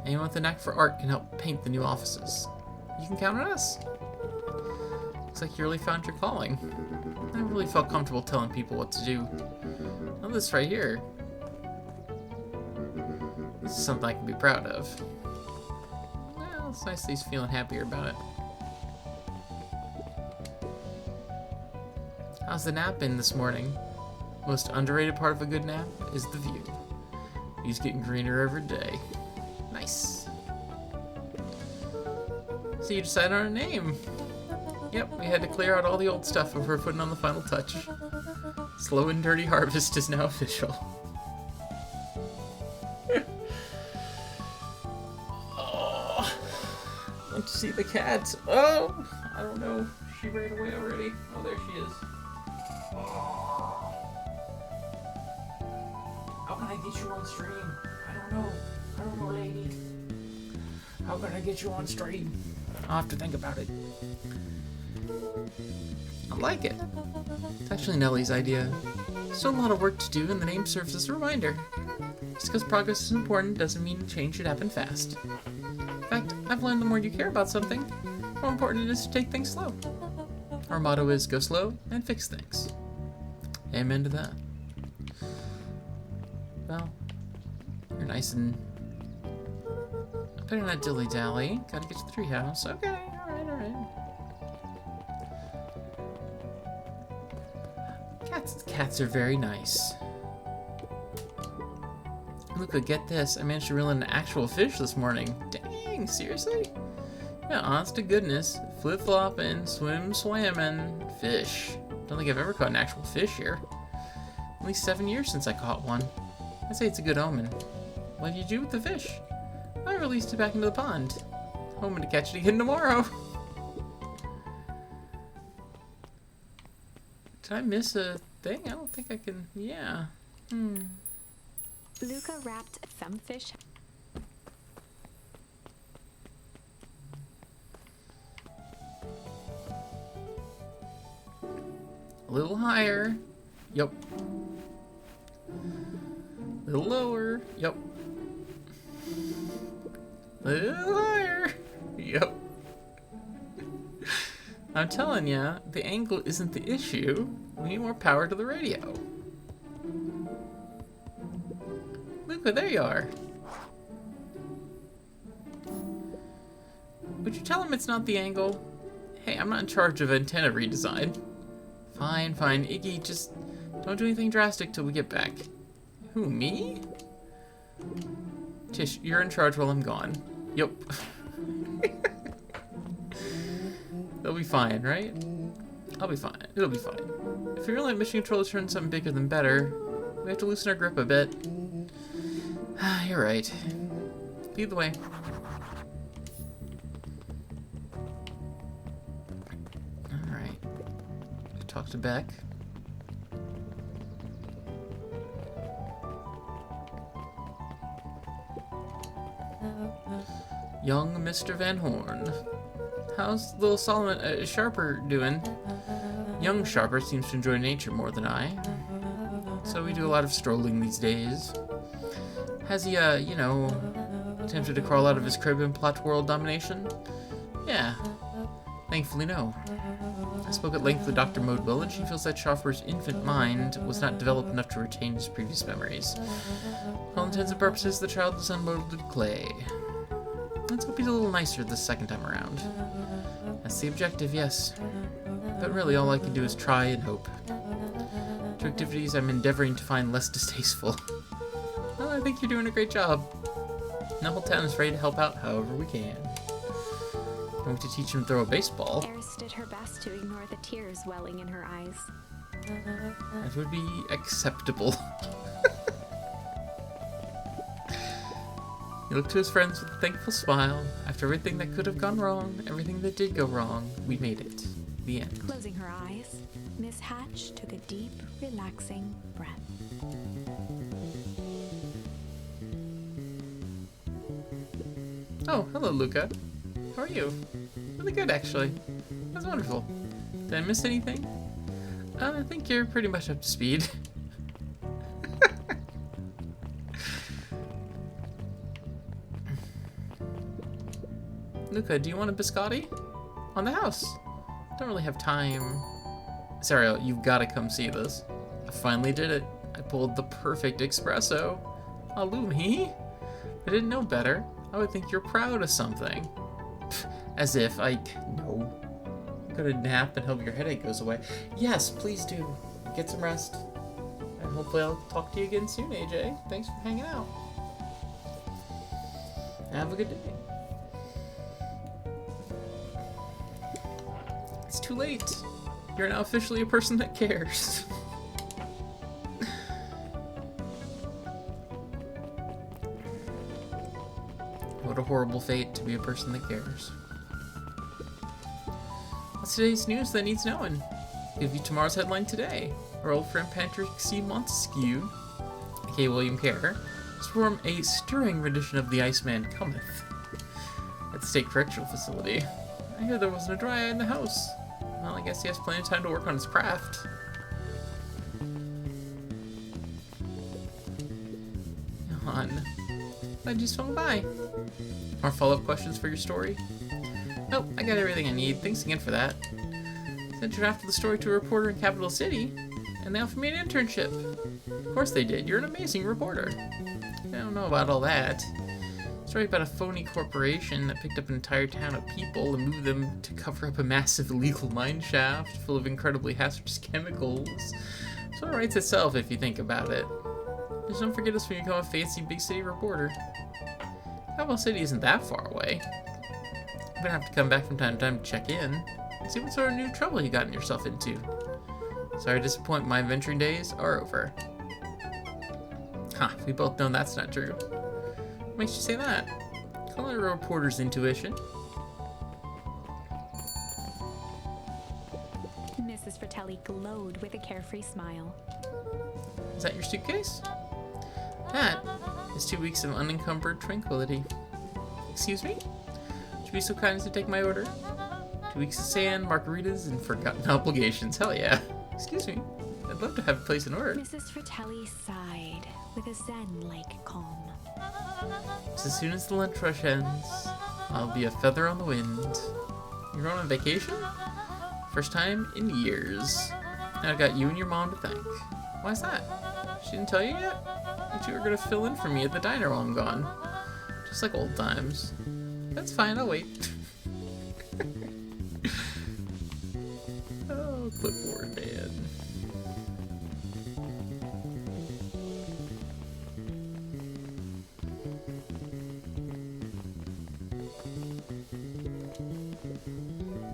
Anyone with a knack for art can help paint the new offices. You can count on us. Looks like you really found your calling. I never really felt comfortable telling people what to do. Now this right here. This is something I can be proud of. Well, it's nice that he's feeling happier about it. How's the nap been this morning? Most underrated part of a good nap is the view. He's getting greener every day. Nice. So you decided on a name. Yep, we had to clear out all the old stuff before putting on the final touch. Slow and Dirty Harvest is now official. Oh, let's see the cat. Oh, I don't know. She ran away already. Oh, there she is. How can I get you on stream? I don't know, lady. How can I get you on stream? I'll have to think about it. I like it. It's actually Nellie's idea. Still a lot of work to do, and the name serves as a reminder. Just because progress is important doesn't mean change should happen fast. In fact, I've learned the more you care about something, the more important it is to take things slow. Our motto is go slow and fix things. Amen to that. Well, you're nice and... better not dilly-dally. Gotta get to the treehouse. Okay, alright. Cats are very nice. Luca, get this. I managed to reel in an actual fish this morning. Dang, seriously? Yeah, honest to goodness. Flip-flopping, swam-swamming, fish. Don't think I've ever caught an actual fish here. Only 7 years since I caught one. I'd say it's a good omen. What did you do with the fish? I released it back into the pond. Hoping to catch it again tomorrow. Did I miss a thing? I don't think I can... Yeah. Luca wrapped some fish. A little higher. Yep. A little lower. Yep. A little higher. Yep. I'm telling ya, the angle isn't the issue. We need more power to the radio. Luca, there you are. Would you tell him it's not the angle? Hey, I'm not in charge of antenna redesign. Fine, fine. Iggy, just don't do anything drastic till we get back. Who, me? Tish, you're in charge while I'm gone. Yup. They'll be fine, right? I'll be fine. It'll be fine. If we really let mission control turn something bigger than better, we have to loosen our grip a bit. You're right. Lead the way. Alright. Talk to Beck. Young Mr. Van Horn. How's little Solomon Sharper doing? Young Sharper seems to enjoy nature more than I. So we do a lot of strolling these days. Has he, you know, attempted to crawl out of his crib and plot world domination? Yeah. Thankfully, no. I spoke at length with Dr. Modewell, and she feels that Sharper's infant mind was not developed enough to retain his previous memories. For all intents and purposes, the child is unmolded clay. Let's hope he's a little nicer this second time around. That's the objective, yes. But really, all I can do is try and hope. Two activities I'm endeavoring to find less distasteful. Well, I think you're doing a great job. The whole town is ready to help out however we can. Going to teach him to throw a baseball. Eris did her best to ignore the tears welling in her eyes. That would be acceptable. He looked to his friends with a thankful smile. After everything that could have gone wrong, everything that did go wrong, we made it. The end. Closing her eyes, Miss Hatch took a deep, relaxing breath. Oh, hello, Luca. How are you? Really good, actually. That's wonderful. Did I miss anything? I think you're pretty much up to speed. Luca, do you want a biscotti? On the house. Don't really have time. Sario, you've got to come see this. I finally did it. I pulled the perfect espresso. Aloo me. If I didn't know better, I would think you're proud of something. As if I know. Go to nap and hope your headache goes away. Yes, please do. Get some rest. And hopefully I'll talk to you again soon, AJ. Thanks for hanging out. Have a good day. It's too late. You're now officially a person that cares. What a horrible fate to be a person that cares. What's today's news that needs knowing? Give you tomorrow's headline today. Our old friend Patrick C. Montesquieu, aka William Kerr, has performed a stirring rendition of The Iceman Cometh at the State Correctional Facility. I hear there wasn't a dry eye in the house. Well, I guess he has plenty of time to work on his craft. On. I just swung by. More follow-up questions for your story? Nope, I got everything I need. Thanks again for that. Sent your draft of the story to a reporter in Capital City, and they offered me an internship. Of course they did. You're an amazing reporter. I don't know about all that. Story about a phony corporation that picked up an entire town of people and moved them to cover up a massive illegal mine shaft full of incredibly hazardous chemicals Sort of writes itself if you think about it. Just don't forget us when you become a fancy big city reporter. Cobble City isn't that far away. You're gonna have to come back from time to time to check in. See what sort of new trouble you gotten yourself into. Sorry to disappoint, my adventuring days are over. Ha, we both know that's not true. What makes you say that? Call it a reporter's intuition. Mrs. Fratelli glowed with a carefree smile. Is that your suitcase? That is 2 weeks of unencumbered tranquility. Excuse me? Would you be so kind as to take my order? 2 weeks of sand, margaritas, and forgotten obligations. Hell yeah. Excuse me. I'd love to have a place in order. Mrs. Fratelli sighed with a zen-like calm. Just as soon as the lunch rush ends, I'll be a feather on the wind. You're going on vacation? First time in years. Now I got you and your mom to thank. Why's that? She didn't tell you yet? That you were gonna fill in for me at the diner while I'm gone. Just like old times. That's fine, I'll wait. Oh, clipboard man.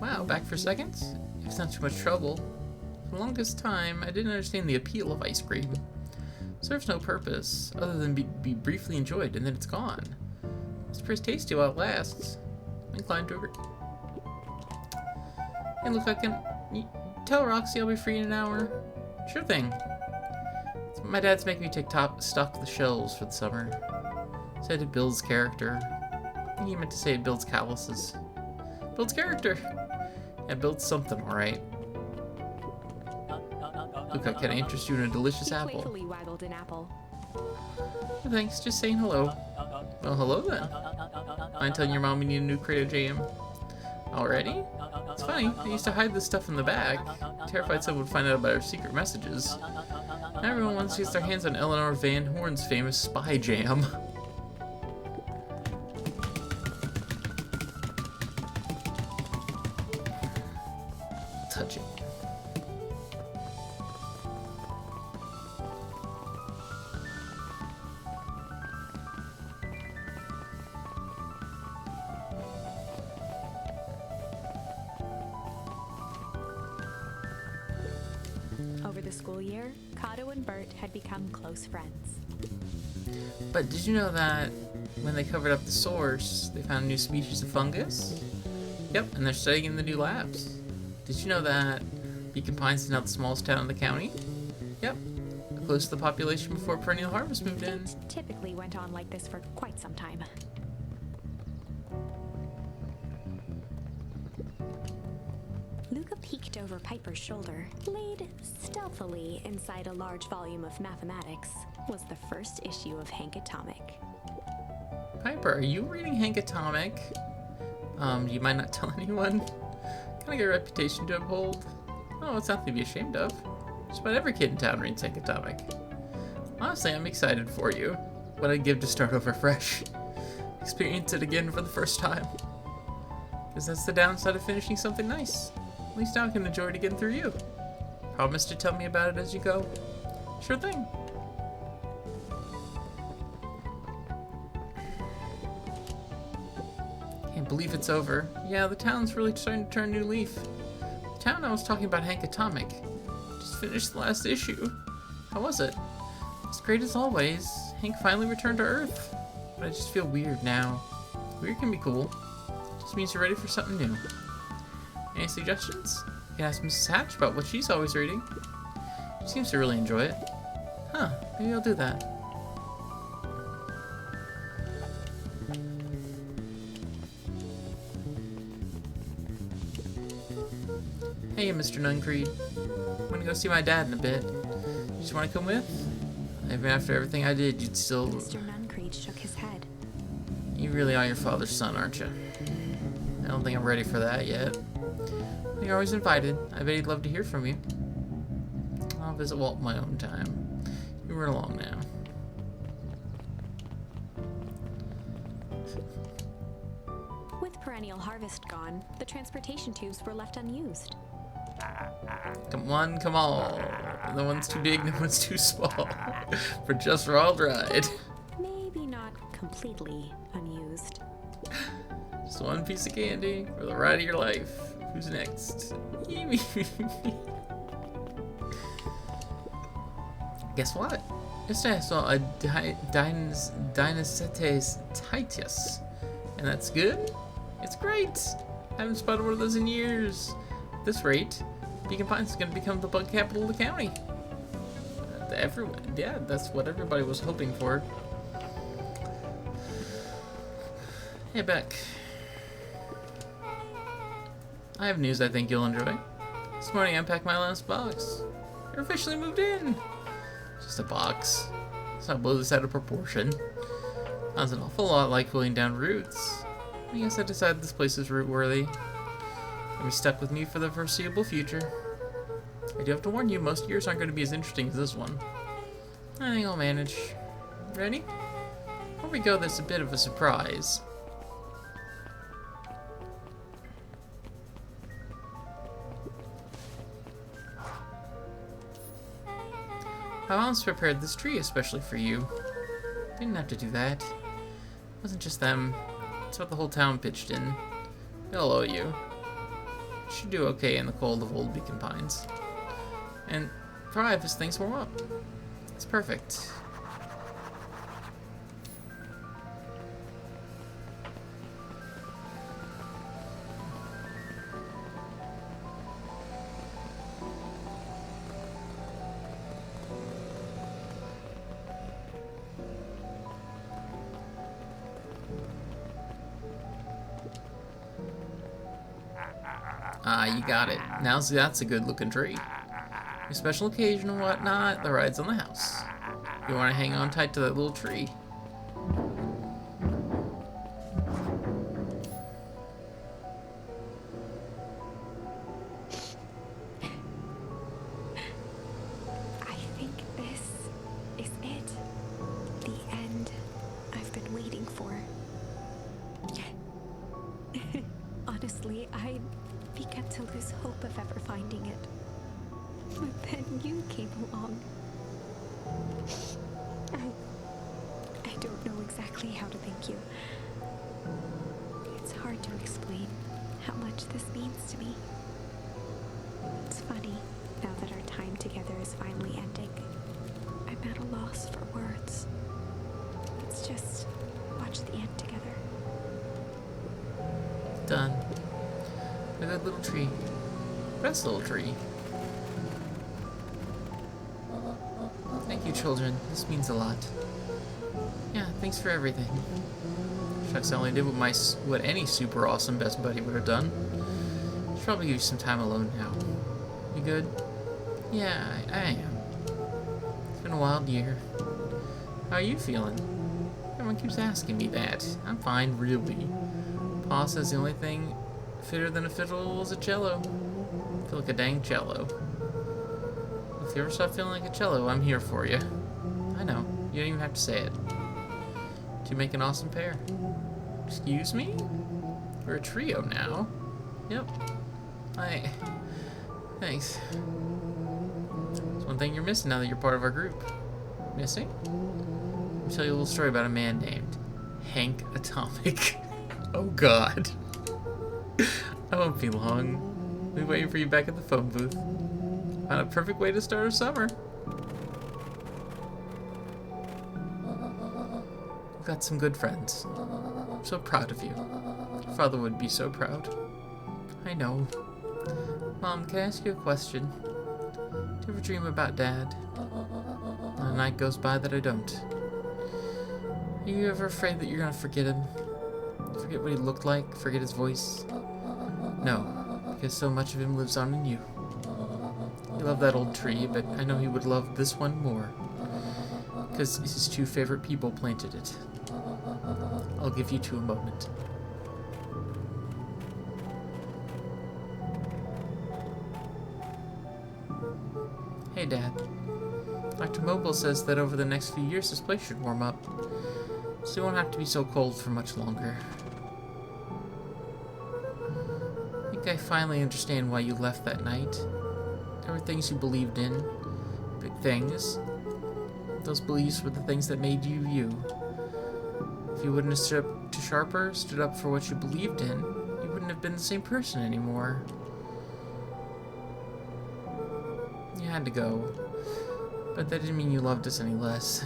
Wow, back for seconds? If it's not too much trouble. For the longest time, I didn't understand the appeal of ice cream. It serves no purpose, other than be briefly enjoyed, and then it's gone. It's pretty tasty while it lasts. I'm inclined to agree. Hey, look, I can... Tell Roxy I'll be free in an hour. Sure thing. My dad's making me take stock of the shelves for the summer. Said it builds character. I think he meant to say it builds calluses. Builds character! It builds something, alright. Luca, can I interest you in a delicious apple? Playfully waggled an apple. Oh, thanks, just saying hello. Well, hello then. Mind telling your mom we need a new crate of jam? Already? It's funny, I used to hide this stuff in the bag, terrified someone would find out about our secret messages. Now everyone wants to get their hands on Eleanor Van Horn's famous spy jam. Touching. Over the school year, Kato and Bert had become close friends. But did you know that when they covered up the source, they found a new species of fungus? Yep, and they're studying in the new labs. Did you know that Beacon Pines is now the smallest town in the county? Yep, close to the population before Perennial Harvest moved in. It typically went on like this for quite some time. Luca peeked over Piper's shoulder. Laid stealthily inside a large volume of mathematics was the first issue of Hank Atomic. Piper, are you reading Hank Atomic? You might not tell anyone? Kind of get a reputation to uphold. Oh, it's nothing to be ashamed of. Just about every kid in town reads Hank Atomic. Honestly, I'm excited for you. What I'd give to start over fresh. Experience it again for the first time. Because that's the downside of finishing something nice. At least now I can enjoy it again through you. Promise to tell me about it as you go. Sure thing. Can't believe it's over. Yeah, the town's really starting to turn a new leaf. The town I was talking about, Hank Atomic. Just finished the last issue. How was it? It's great as always. Hank finally returned to Earth. But I just feel weird now. Weird can be cool. Just means you're ready for something new. Any suggestions? You can ask Mrs. Hatch about what she's always reading. She seems to really enjoy it. Huh, maybe I'll do that. Hey, Mr. Nuncreed. I'm gonna go see my dad in a bit. You just wanna come with? Even after everything I did, you'd still... Mr. Nuncreed shook his head. You really are your father's son, aren't you? I don't think I'm ready for that yet. You're always invited. I bet he'd love to hear from you. I'll visit Walt in my own time. You run along now. With Perennial Harvest gone, the transportation tubes were left unused. Come on, come on. No one's too big, no one's too small. For just Ronald ride. Maybe not completely unused. Just one piece of candy for the ride of your life. Who's next? Guess what? Yesterday I saw a Dinocetes Titus. And that's good? It's great! I haven't spotted one of those in years. At this rate, Beacon Pines is going to become the bug capital of the county. Yeah, that's what everybody was hoping for. Hey, Beck. I have news I think you'll enjoy. This morning I unpacked my last box. You're officially moved in. Just a box. Let's not blow this out of proportion. Sounds an awful lot like pulling down roots. I guess I decided this place is root worthy. You'll be stuck with me for the foreseeable future. I do have to warn you, most years aren't going to be as interesting as this one. I think I'll manage. Ready? Before we go, there's a bit of a surprise. My mom's prepared this tree especially for you. Didn't have to do that. It wasn't just them. It's what the whole town pitched in. They'll owe you. You should do okay in the cold of old Beacon Pines. And thrive as things warm up. It's perfect. You got it. That's a good looking tree. Your special occasion and whatnot, the ride's on the house. You want to hang on tight to that little tree. I think this is it. The end I've been waiting for. Honestly, I began to lose hope of ever finding it. But then you came along. I don't know exactly how to thank you. It's hard to explain how much this means to me. It's funny, now that our time together is finally ending. I'm at a loss for words. Let's just watch the end together. Done. A good little tree. Best little tree. Thank you, children. This means a lot. Yeah, thanks for everything. Shucks, I only did what any super awesome best buddy would have done. Should probably give you some time alone now. You good? Yeah, I am. It's been a wild year. How are you feeling? Everyone keeps asking me that. I'm fine, really. Pa says the only thing fitter than a fiddle is a cello. I feel like a dang cello. If you ever stop feeling like a cello, I'm here for you. I know, you don't even have to say it. You make an awesome pair. Excuse me? We're a trio now. Yep. Thanks. There's one thing you're missing now that you're part of our group. Missing? Let me tell you a little story about a man named Hank Atomic. Oh god. I won't be long. I'll be waiting for you back at the phone booth. Found a perfect way to start our summer. We've got some good friends. I'm so proud of you. Father would be so proud. I know. Mom, can I ask you a question? Do you ever dream about Dad? And a night goes by that I don't. Are you ever afraid that you're gonna forget him? Forget what he looked like? Forget his voice? No, because so much of him lives on in you. You love that old tree, but I know he would love this one more. Because his two favorite people planted it. I'll give you two a moment. Hey, Dad. Dr. Mobile says that over the next few years this place should warm up. So you won't have to be so cold for much longer. I think I finally understand why you left that night. There were things you believed in, things. Those beliefs were the things that made you you. If you wouldn't have stood up to Sharper, stood up for what you believed in, you wouldn't have been the same person anymore. You had to go. But that didn't mean you loved us any less.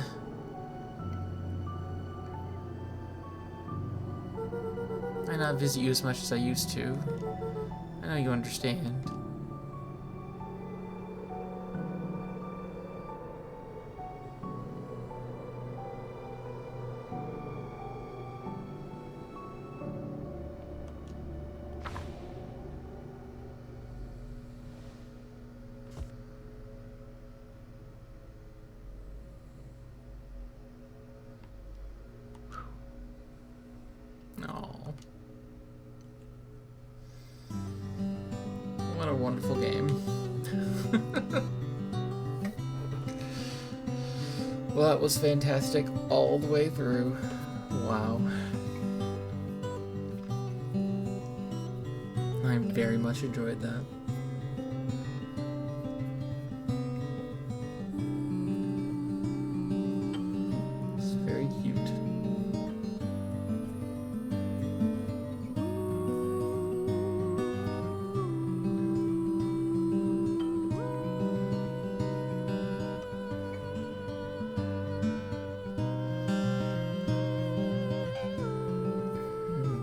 I not visit you as much as I used to. I know you understand. Oh. What a wonderful game. Well, that was fantastic all the way through. Wow. I very much enjoyed that. It's very cute.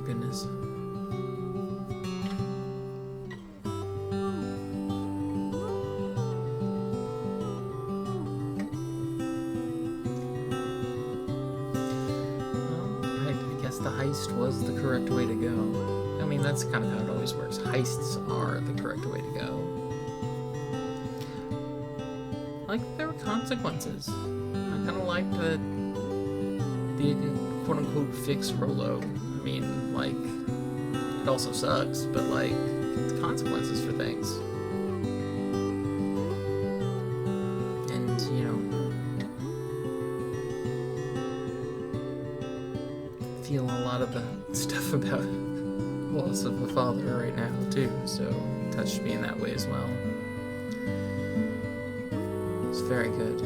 Goodness. I guess the heist was the correct way to go. I mean, that's kind of how it always works. Heists are the correct way to go. Like, there were consequences. I kind of liked that they didn't, quote-unquote, fix Rolo. I mean, like, it also sucks, but, like, it's consequences for things. And, you know, feeling a lot of the stuff about loss of a father right now, too, so it touched me in that way as well. It's very good.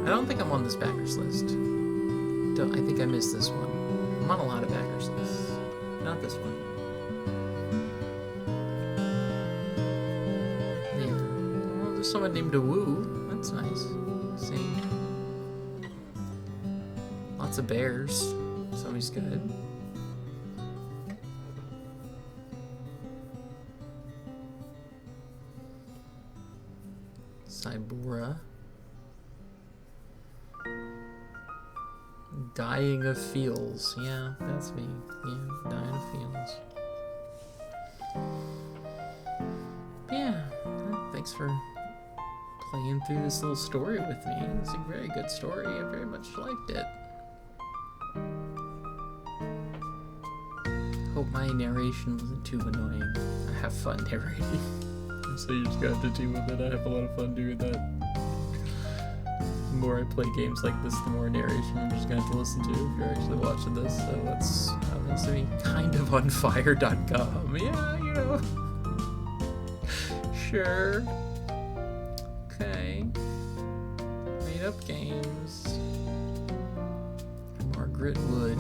I don't think I'm on this backers list. I think I missed this one. I'm on a lot of backers lists. Not this one. Yeah. Oh, there's someone named Wu. That's nice. See? Lots of bears. It's always good. Cybora. Dying of feels. Yeah, that's me. Yeah, dying of feels. Yeah, thanks for playing through this little story with me. It's a very good story. I very much liked it. Hope my narration wasn't too annoying. I have fun narrating. So you just got to deal with it. I have a lot of fun doing that. The more I play games like this, the more narration I'm just going to have to listen to if you're actually watching this. So that's obviously kind of on fire.com. Yeah, you know. Sure. Okay. Made up games. Margaret Wood.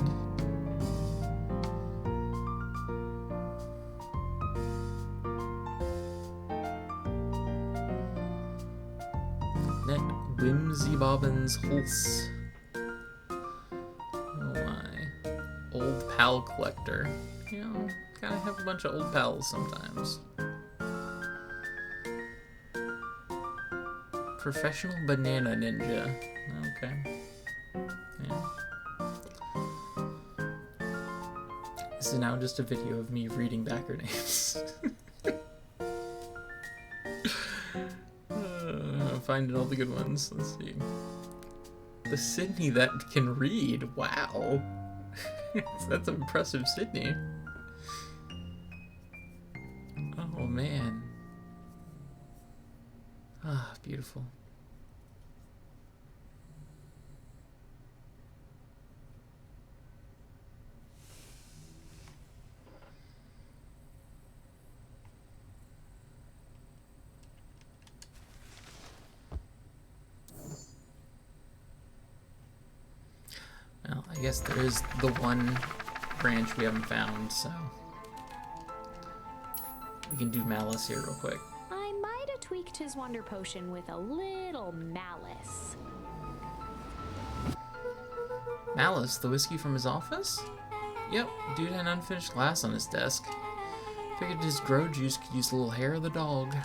Whimsy Bobbins Hulse. Oh my. Old pal collector. You know, gotta have a bunch of old pals sometimes. Professional banana ninja. Okay. Yeah. This is now just a video of me reading backer names. Finding all the good ones. Let's see. The Sydney that can read. Wow. That's impressive, Sydney. Oh, man. Ah, beautiful. I guess there is the one branch we haven't found, so we can do Malice here real quick. I might have tweaked his wonder potion with a little malice. Malice, the whiskey from his office? Yep, dude had unfinished glass on his desk. Figured his grow juice could use a little hair of the dog.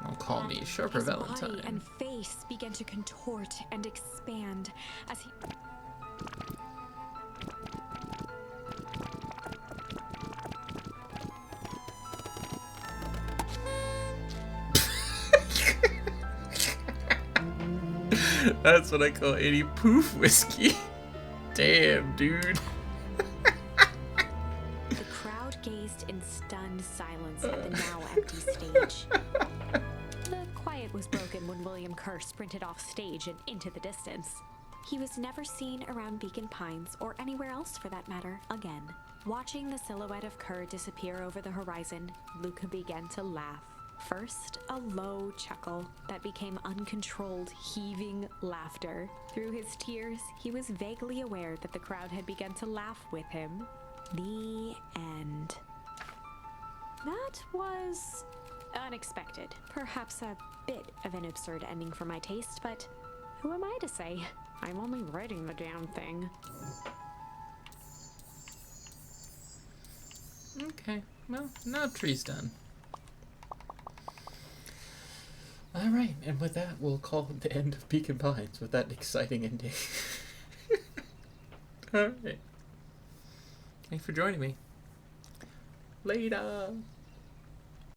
Don't call me Sharper His Valentine. body and face began to contort and expand as he... That's what I call any poof whiskey. Damn, dude. The crowd gazed in stunned silence at the now empty stage. The quiet was broken when William Kerr sprinted off stage and into the distance. He was never seen around Beacon Pines, or anywhere else for that matter, again. Watching the silhouette of Kerr disappear over the horizon, Luca began to laugh. First, a low chuckle that became uncontrolled, heaving laughter. Through his tears, he was vaguely aware that the crowd had begun to laugh with him. The end. That was unexpected. Perhaps a bit of an absurd ending for my taste, but who am I to say? I'm only writing the damn thing. Okay, well, now Tree's done. Alright, and with that, we'll call it the end of Beacon Pines with that exciting ending. Alright. Thanks for joining me. Later!